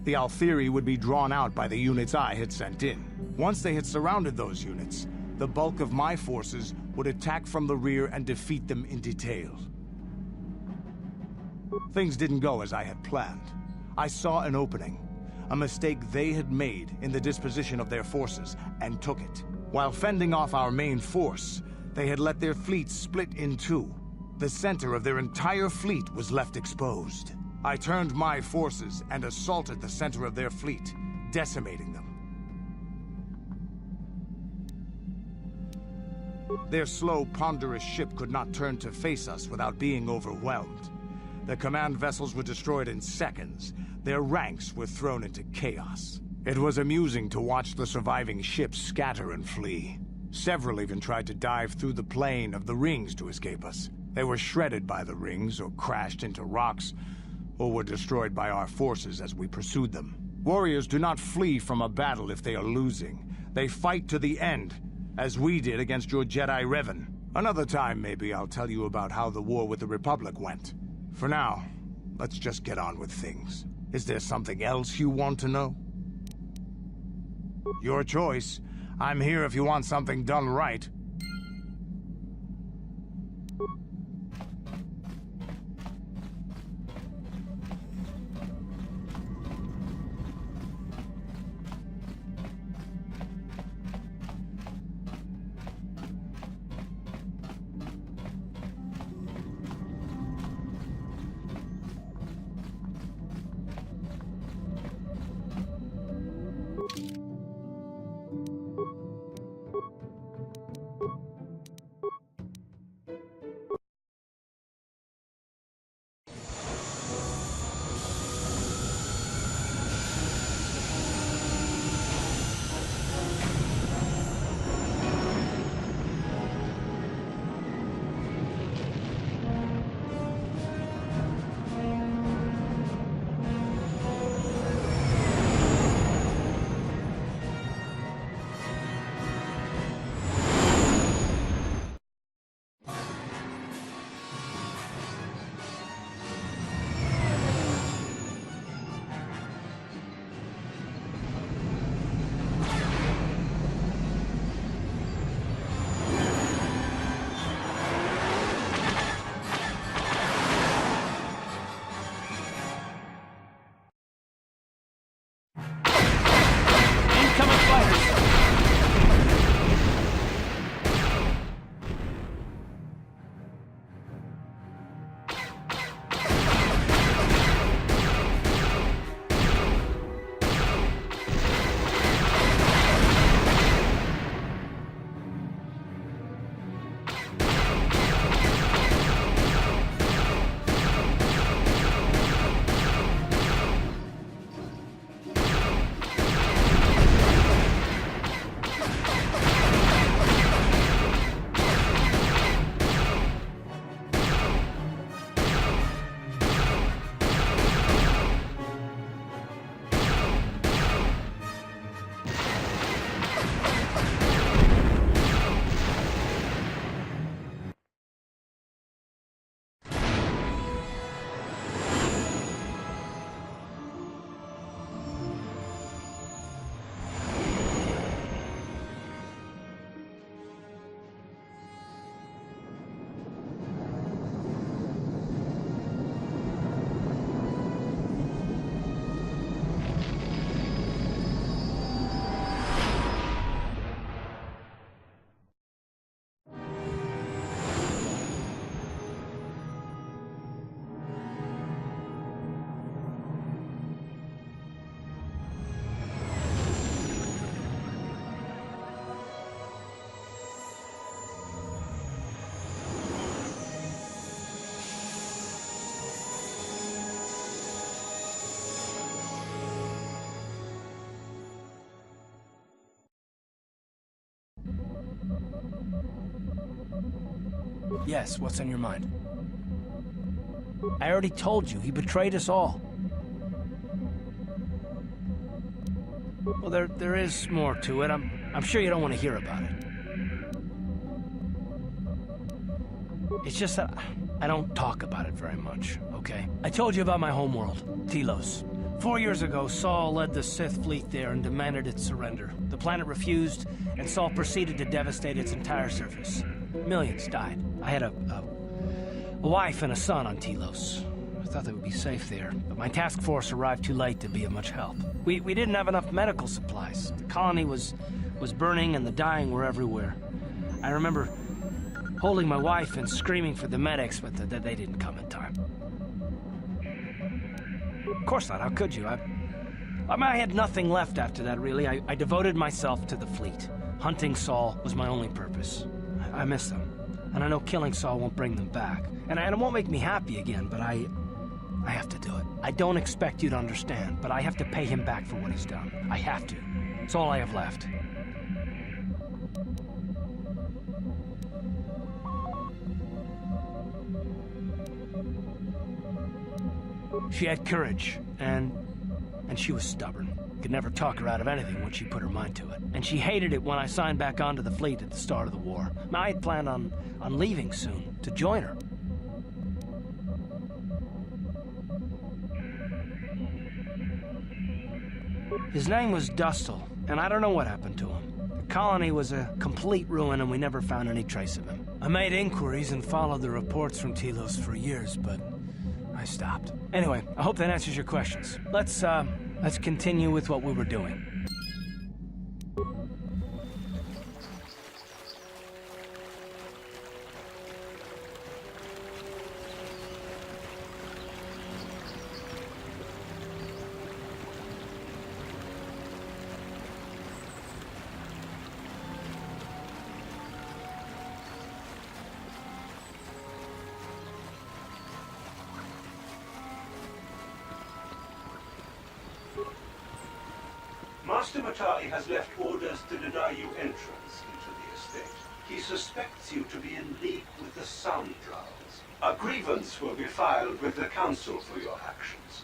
The Althiri would be drawn out by the units I had sent in. Once they had surrounded those units, the bulk of my forces would attack from the rear and defeat them in detail. Things didn't go as I had planned. I saw an opening, a mistake they had made in the disposition of their forces, and took it. While fending off our main force, they had let their fleet split in two. The center of their entire fleet was left exposed. I turned my forces and assaulted the center of their fleet, decimating them. Their slow, ponderous ship could not turn to face us without being overwhelmed. The command vessels were destroyed in seconds. Their ranks were thrown into chaos. It was amusing to watch the surviving ships scatter and flee. Several even tried to dive through the plane of the rings to escape us. They were shredded by the rings, or crashed into rocks, or were destroyed by our forces as we pursued them. Warriors do not flee from a battle if they are losing. They fight to the end, as we did against your Jedi Revan. Another time, maybe, I'll tell you about how the war with the Republic went. For now, let's just get on with things. Is there something else you want to know? Your choice. I'm here if you want something done right. Yes, what's on your mind? I already told you, he betrayed us all. Well, there is more to it. I'm sure you don't want to hear about it. It's just that I don't talk about it very much, okay? I told you about my homeworld, Telos. 4 years ago, Saul led the Sith fleet there and demanded its surrender. The planet refused, and Saul proceeded to devastate its entire surface. Millions died. I had a wife and a son on Telos. I thought they would be safe there, but my task force arrived too late to be of much help. We didn't have enough medical supplies. The colony was burning and the dying were everywhere. I remember holding my wife and screaming for the medics, but they didn't come in time. Of course not, how could you? I had nothing left after that, really. I devoted myself to the fleet. Hunting Saul was my only purpose. I miss them, and I know killing Saul won't bring them back. And it won't make me happy again, but I have to do it. I don't expect you to understand, but I have to pay him back for what he's done. I have to. It's all I have left. She had courage, and she was stubborn. Could never talk her out of anything when she put her mind to it. And she hated it when I signed back onto the fleet at the start of the war. Now, I had planned on leaving soon, to join her. His name was Dustil, and I don't know what happened to him. The colony was a complete ruin, and we never found any trace of him. I made inquiries and followed the reports from Telos for years, but I stopped. Anyway, I hope that answers your questions. Let's continue with what we were doing. Master Matari has left orders to deny you entrance into the estate. He suspects you to be in league with the Scoundrels. A grievance will be filed with the Council for your actions.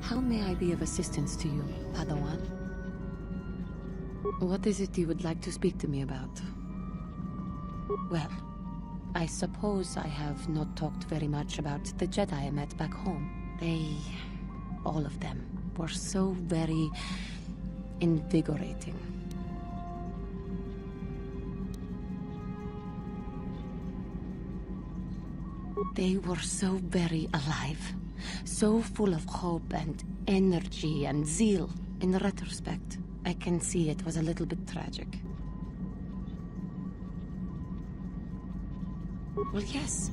How may I be of assistance to you, Padawan? What is it you would like to speak to me about? Well, I suppose I have not talked very much about the Jedi I met back home. They, all of them, were so very invigorating. They were so very alive, so full of hope and energy and zeal. In retrospect, I can see it was a little bit tragic. Well, yes.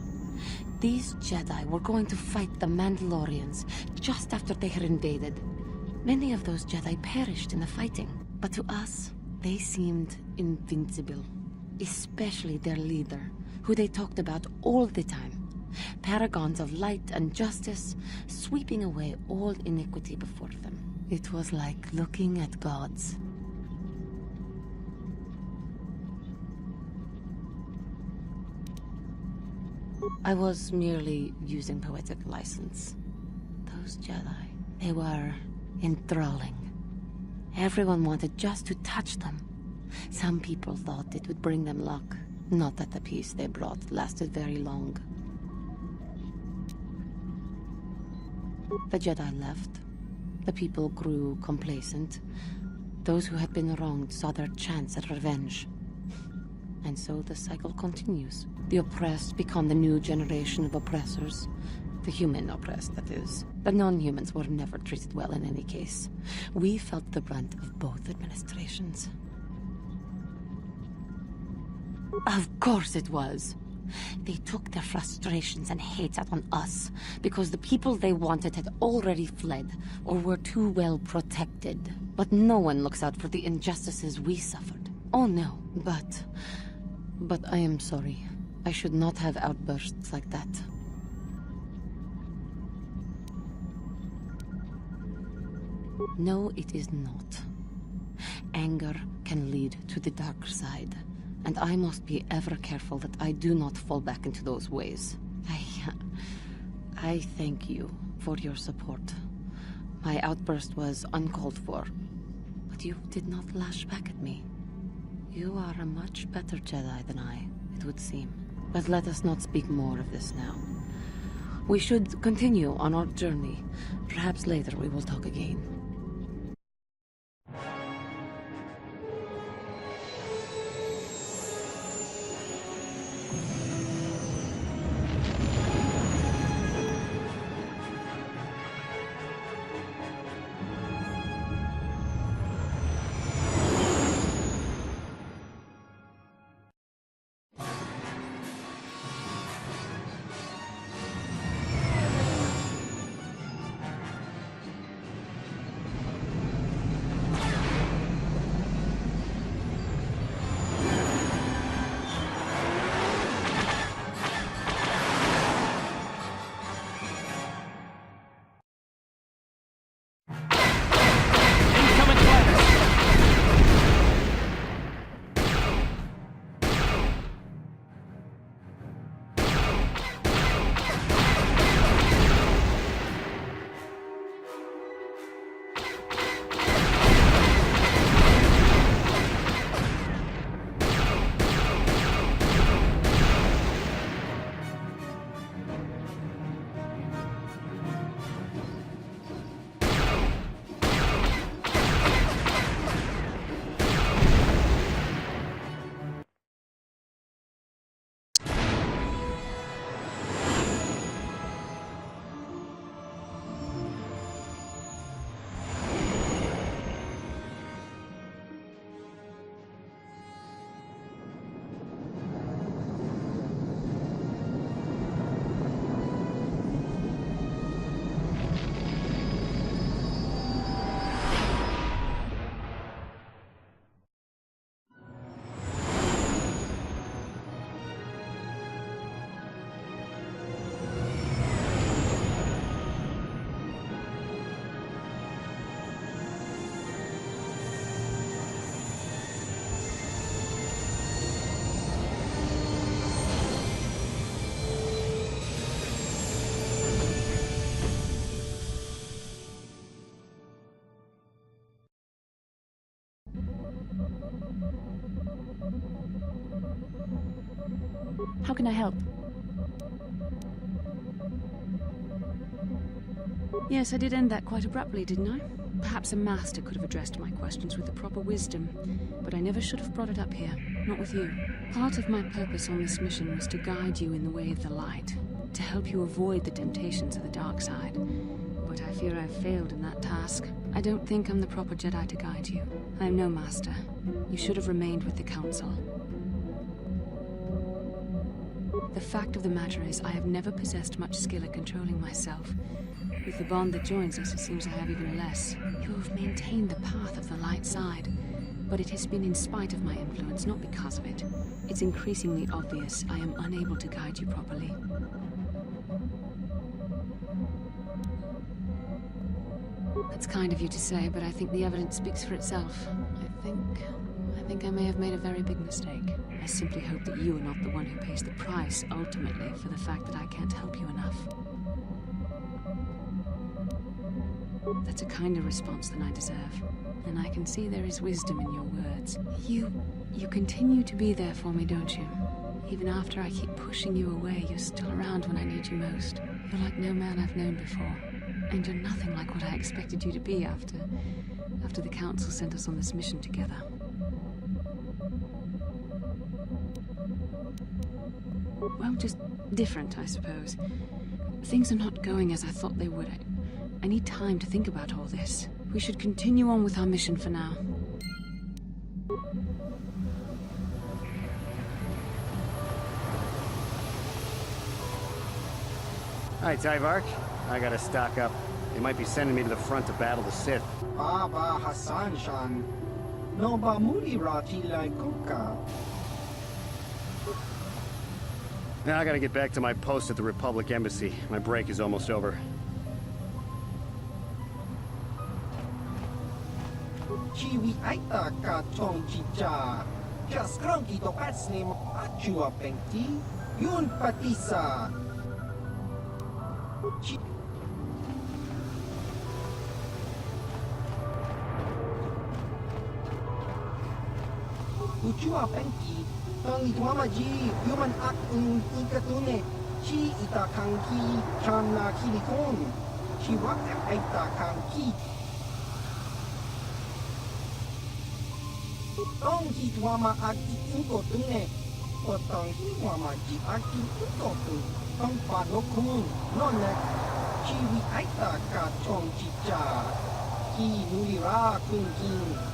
These Jedi were going to fight the Mandalorians just after they had invaded. Many of those Jedi perished in the fighting, but to us, they seemed invincible. Especially their leader, who they talked about all the time. Paragons of light and justice, sweeping away all iniquity before them. It was like looking at gods. I was merely using poetic license. Those Jedi, they were enthralling. Everyone wanted just to touch them. Some people thought it would bring them luck. Not that the peace they brought lasted very long. The Jedi left. The people grew complacent. Those who had been wronged saw their chance at revenge. And so the cycle continues. The oppressed become the new generation of oppressors. The human oppressed, that is. The non-humans were never treated well in any case. We felt the brunt of both administrations. Of course it was. They took their frustrations and hate out on us, because the people they wanted had already fled, or were too well protected. But no one looks out for the injustices we suffered. Oh no, but I am sorry. I should not have outbursts like that. No, it is not. Anger can lead to the dark side. And I must be ever careful that I do not fall back into those ways. I thank you for your support. My outburst was uncalled for, but you did not lash back at me. You are a much better Jedi than I, it would seem. But let us not speak more of this now. We should continue on our journey. Perhaps later we will talk again. How can I help? Yes, I did end that quite abruptly, didn't I? Perhaps a master could have addressed my questions with the proper wisdom, but I never should have brought it up here, not with you. Part of my purpose on this mission was to guide you in the way of the light, to help you avoid the temptations of the dark side. But I fear I've failed in that task. I don't think I'm the proper Jedi to guide you. I am no master. You should have remained with the Council. The fact of the matter is, I have never possessed much skill at controlling myself. With the bond that joins us, it seems I have even less. You have maintained the path of the light side, but it has been in spite of my influence, not because of it. It's increasingly obvious I am unable to guide you properly. That's kind of you to say, but I think the evidence speaks for itself. I think I may have made a very big mistake. I simply hope that you are not the one who pays the price, ultimately, for the fact that I can't help you enough. That's a kinder response than I deserve. And I can see there is wisdom in your words. You continue to be there for me, don't you? Even after I keep pushing you away, you're still around when I need you most. You're like no man I've known before. And you're nothing like what I expected you to be after the Council sent us on this mission together. Well, just different, I suppose. Things are not going as I thought they would. I need time to think about all this. We should continue on with our mission for now. Hi, Tyvark. I gotta stock up. They might be sending me to the front to battle the Sith. Baba Hassan-shan. No ba muli rati lai kuka. Now I gotta get back to my post at the Republic Embassy. My break is almost over. Chiwi aita ka tong chicha. Just cranky to pat's name achua penti. Yun patisa. Uchua penti. Tang itwama ji human ak ikatune. Chi ita kanki chana kilikon. Chi wak aita kanki. Tong hitwama ak ikotune. Potong hitwama ji ak ikotune. Tong panokun. Nonek. Chiwi aita ka chong chicha. Ki nulira kunkin.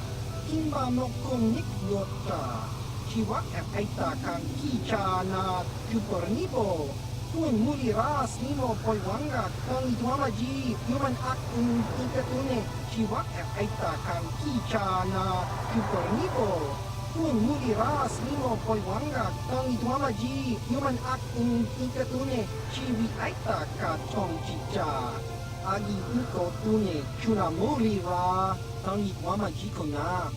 Kimba nokun nik yota. Chiwak aita kan kicha na Jupornibo. Kung muli ras nimo poiwanga kang itwama ji human ak ikatune. Chiwak aita kan kicha na Jupornibo. Kung muli ras nimo poiwanga kang itwama ji human ak ikatune. Chiwi aita ka chong chicha. Agi uko tune chuna muli ra kang itwama ji ko na.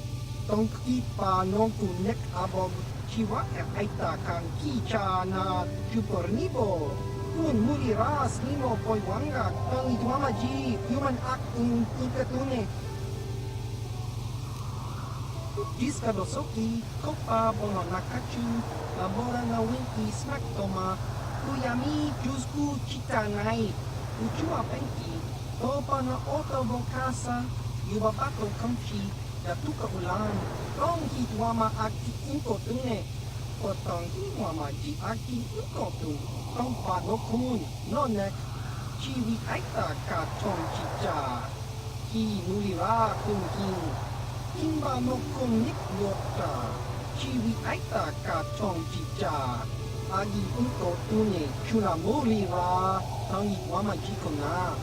Tong ipa nong kunek abog chiwa aita kang kicha na Jupornibo. Kung muli ras nimo poiwanga kang itwama ji human ak ikatune. Diskadosoki kopa bono nakachu labora na winki smack toma kuyami jusku chitanai uchua penki topa na otobokasa yubabato kamchi Datuka ulan, tong hitwama aki inkotune. Potong hitwama ji aki inkotu. Tong panokun, nonek. Chiwi aita ka chong chicha. Ki nulira kunkin. Kimba nokun nik yota. Chiwi aita ka chong chicha. Agi inkotune chuna mulira. Tong hitwama ji kona.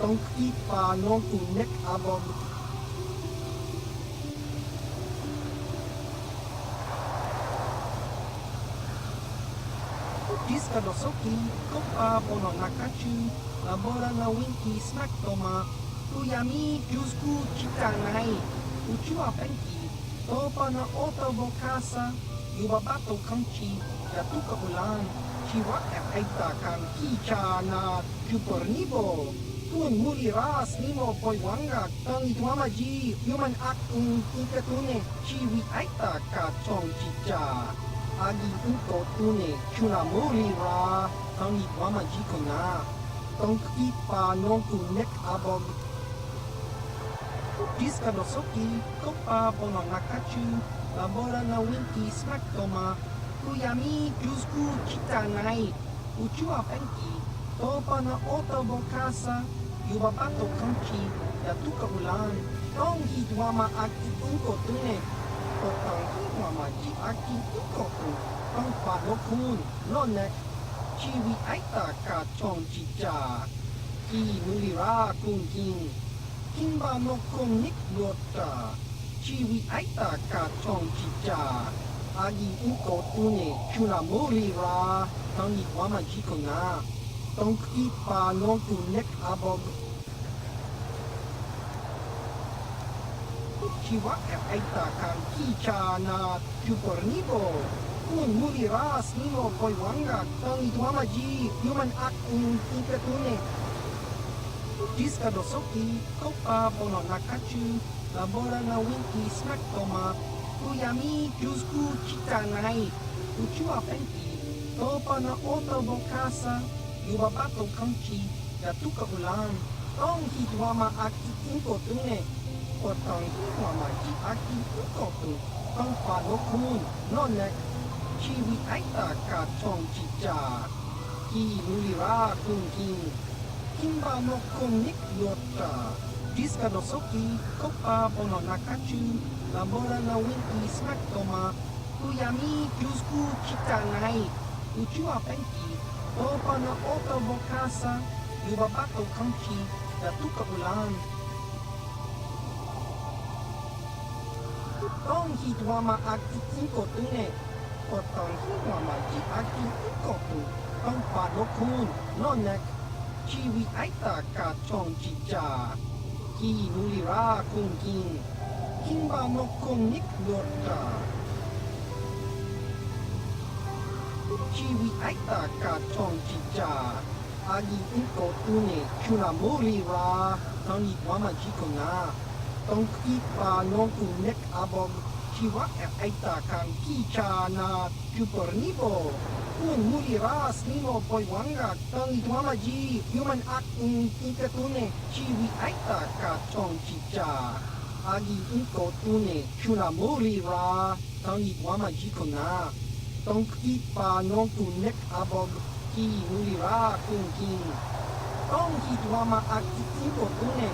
Tong ipa nokun nek abog. Diskadosoki, kopa bono nakachu, labora na winki smack toma, kuyami jusku chitanai, uchua penki, topa na otobokasa, yubabato kanchi, datuka ulan, chiwak aita kan kicha na Jupornibo. Kung muli ras nimo poiwanga kang itwama ji human ak ikatune, chiwi aita ka chong chicha. agi unko tune kuna mori ra tangi wama jiko na tonk ipa nonku nek abog Diska dosoki kopa bono nakachu labora na winki smack toma kuyami jusku kita nai uchua penki topa na oto bokasa yubabato kanchi ya tuka ulan tong hidwama aki unko tune otong hidwama ji aki unko tu tong padokun none chiwi aita ka chong chicha ki mulira kung king Kimba no kong nik lota chiwi aita ka chong chicha agi unko tune kuna mori ra tangi wama jiko na tong ipa no tu nek abog chiwa aita ka kicha na chupornibo kun muri ras nimo koi wanga tangi wama ji human act tune Diska dosoki, kopa bono nakachu, labora na winki smack toma, kuyami jusku chita nai, uchua penki, topa na oto bokasa, yubabato kanchi, yatuka ulan, tong hidwama aki unko tune, otong hidwama ji aki unko tu, tong padokun, none, chiwi aita ka chong chicha, ki mulira kung king, Kimba no kong nik yota Diska dosoki kopa bono nakachu labora na winki smack toma kuyami jusku kita nai uchua penki topa na oto bokasa yubabato kanchi yatuka ulan tong hidwama aki unko tune otong hidwama ji aki unko tu tong padokun nonek chiwi aita ka chong chicha ki mulira kung king kimba no kong nik lota chiwi aita ka chong chicha agi unko tune kuna mori ra tangi wama jiko na tong ipa nonku nek abog chiwa aita ka kicha na chupornibo Kun muri ras nimo poi wanga tangi tuama ji human act ikatune chiwi aita ka chong chicha agi unko tune kuna muri ra tangi tuama ji kona tong ipa nonku nek abog ki muri ra kung king tong hi tuama aki unko tune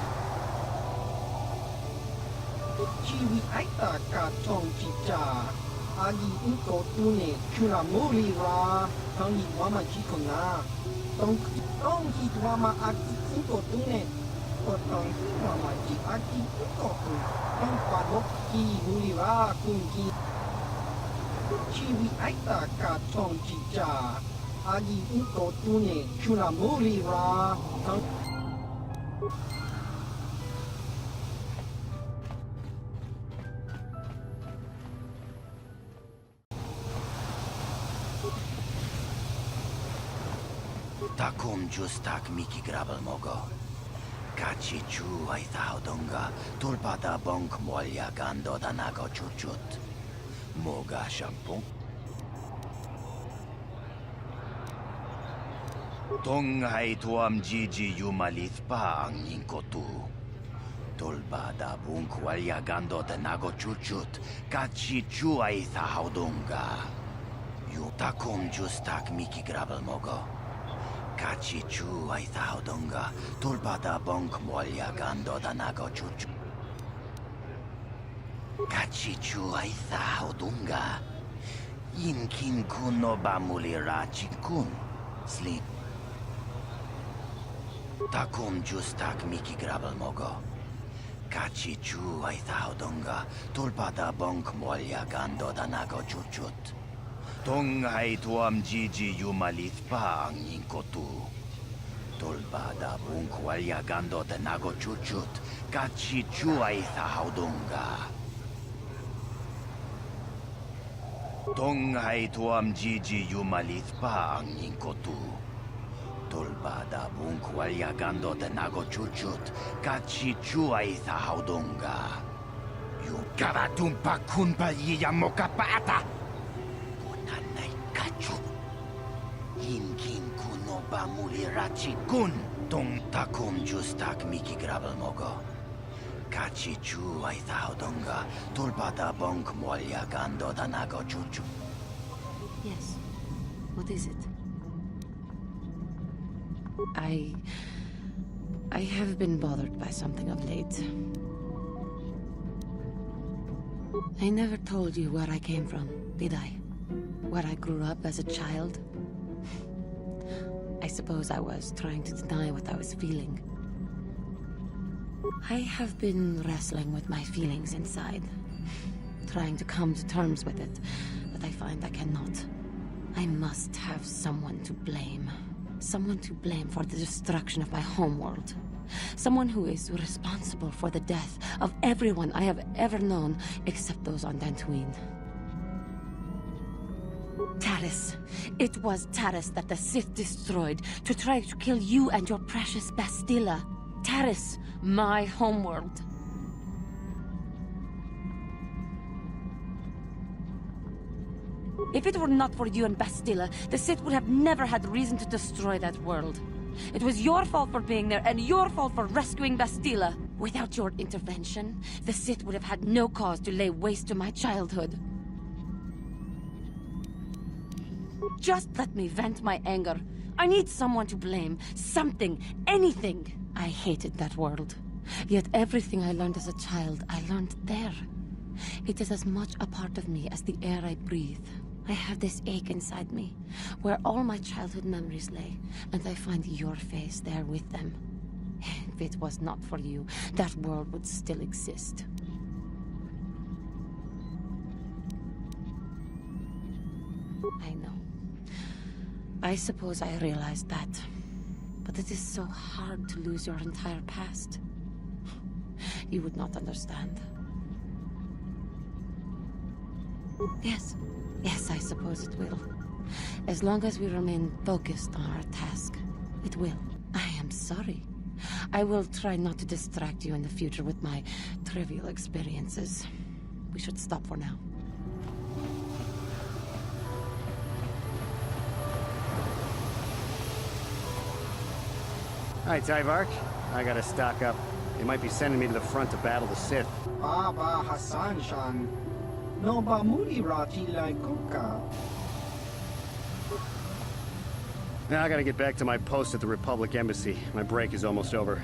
chiwi aita ka chong chicha agi unko tune kuna mori ra tangi wama jiko na tong hi wama aki unko tune otong hi wama ji aki unko tu tong padok ki mori ra kung ki chiwi aita ka chong chicha agi unko tune kuna mori ra tong Takum justak miki grabel mogo. Kachi chu ay thaudonga tulpada bonk molya gando danago chuchut. Moga shampoo. Tong ay tuam jiji yumalith pa ang inkotu. Tulpada bonk molya gando danago chuchut. Kachi chu ay thaudonga. Yu takum justak miki grabel mogo. Kachi chu ay thaudonga, tulpada bonk molya gando danago chuchu. Kachi chu ay thaudonga, inkin kun no bamulira chinkun, sleep. Takum justak miki grabel mogo. Kachi chu ay thaudonga, tulpada bonk molya gando danago chuchut. Tong ay tuam jiji yumalith pa ang inkotu. Tulbada bunk walya gando danago chuchut. Kachi chu ay thaudonga. Tong ay tuam jiji yumalith pa ang inkotu. Tulbada bunk walya gando danago chuchut. Kachi chu ay thaudonga. Yung karatumpa kunpa yiyamokapata. Nanay kachu. Hinkin kuno ba mulirachi kun. Tong takum justak miki grabal mogo. Kachi chu ay thaudonga. Tulpada bonk molya gando danago chuchu. Yes. What is it? I have been bothered by something of late. I never told you where I came from, did I? Where I grew up as a child? I suppose I was trying to deny what I was feeling. I have been wrestling with my feelings inside, trying to come to terms with it, but I find I cannot. I must have someone to blame. Someone to blame for the destruction of my homeworld. Someone who is responsible for the death of everyone I have ever known, except those on Dantooine. Taris. It was Taris that the Sith destroyed to try to kill you and your precious Bastila. Taris, my homeworld. If it were not for you and Bastila, the Sith would have never had reason to destroy that world. It was your fault for being there, and your fault for rescuing Bastila. Without your intervention, the Sith would have had no cause to lay waste to my childhood. Just let me vent my anger. I need someone to blame. Something. Anything. I hated that world. Yet everything I learned as a child, I learned there. It is as much a part of me as the air I breathe. I have this ache inside me, where all my childhood memories lay, and I find your face there with them. If it was not for you, that world would still exist. I know. I suppose I realized that. But it is so hard to lose your entire past. You would not understand. Yes. Yes, I suppose it will. As long as we remain focused on our task, it will. I am sorry. I will try not to distract you in the future with my trivial experiences. We should stop for now. Hi, Tyvark. I gotta stock up. They might be sending me to the front to battle the Sith. Baba Hassan-shan. No ba muli rati like kuka. Now I gotta get back to my post at the Republic Embassy. My break is almost over.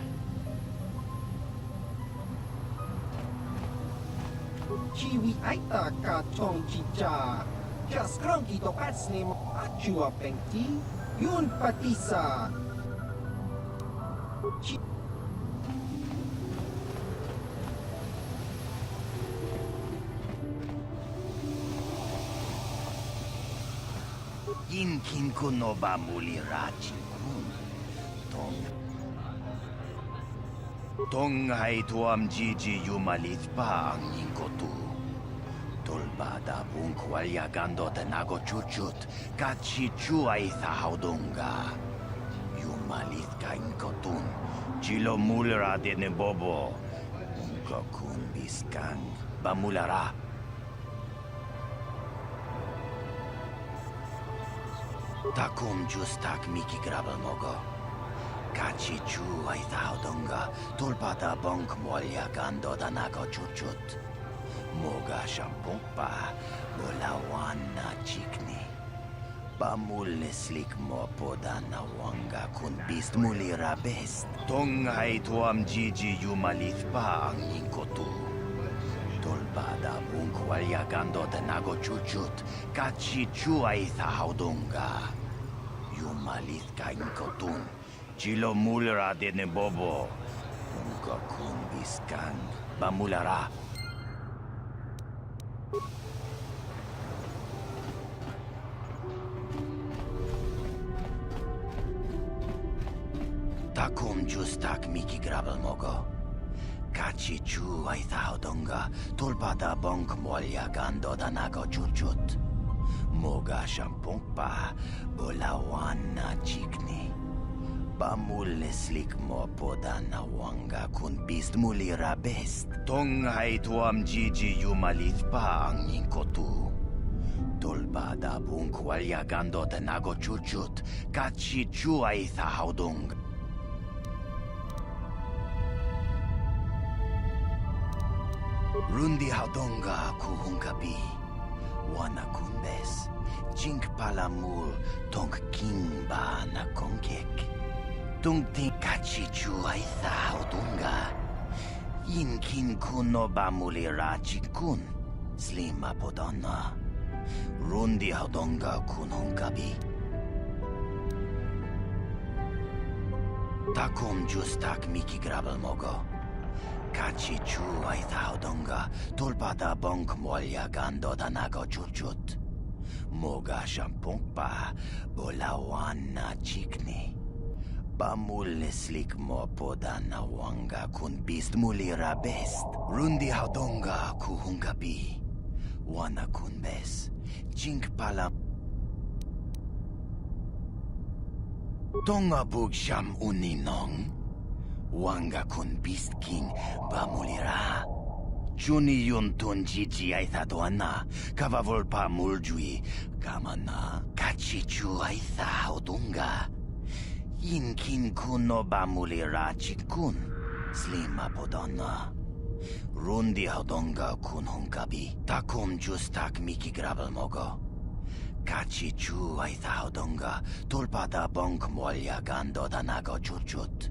Chiwi aita ka tong chicha. Just grunky to patsnim achua pengti. Yun patisa. Inkin kuno ba mulirachi kun. Tong hai tuam jiji yumalith pa ang inkotu. Tolbada bunkwalya gando tenago chuchut. Kachi chuay thaudunga. Yumalith ka inkotun. Chilo mulra de nebobo. Unkokun biskang. Bamulara. Takum justak miki grabal mogo. Kachi chu ay thaudunga. Tulpada bonk molya gando danago chuchut. Moga shampumpa. Bolawan na chikni. Bamul neslik mo poda na wanga kun bist mulira best. Tong ay tuam jiji yumalith pa ang inkotu. Tolbada bunkwalya gando tenago chuchut. Kachi chu ay thaudunga. Yumalith ka inkotun. Chilo mulra de nebobo. Unkokun biskang. Bamulara. Takum justak miki grabal mogo. Kachi chu ay thaudunga. Tulpada bonk molya gando danago chuchut. Moga shampumpa. Bolawan na chikni. Bamul neslik mo poda na wanga kun bist mulira best. Tong hai tuam jiji yumalith pa ang inkotu. Tulbada bunkwalagando de nago chuchut, kachi chuay haudung. Rundi haudunga kuhunkabi, wana kunbes, jink palamul tonk kimba na konkek. Tung ting kachi chuay haudunga, inkin kuno bamulira chikun, slima podonna. Rundi haudunga kunhunkabi. Takum justak miki grabel mogo. Kachi chu ay haudunga tulpada bonk molya gando danago chuchut. Moga shampong pa bolawan na chikni. Pamulislik mo poda na wanga kun bist mulira best. Rundi haudunga kuhunkabi. Wana kun bes. Jink pala. Tonga bug sham uninong. Wanga kun beast king bamulira. Juni yun tun jiji aitha doana. Kavavol muljui. Kamana. Kachichu aitha haudunga. Inkin kuno bamulira chikun. Slima podonna. Rundi haudunga kun hunkabi. Takum justak miki grabel mogo. Kachi chu aitha haudunga. Tulpada bonk molya gando danago chuchut.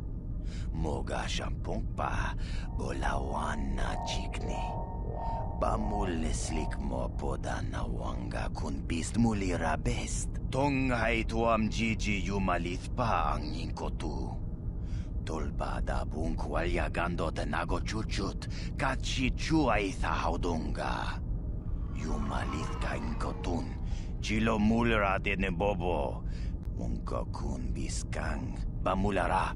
Moga shampong pa bolawan na chikni. Pamulislik mo poda na wanga kun bist mulira best. Tonghay tuam jiji yumalith pa ang yingkotu. Tulbada bunkwalagando de nago chuchut, kachi chuay haudunga. Yumalith ka inkotun, chilo mulira de nebobo. Munko kun biskang, bamulara.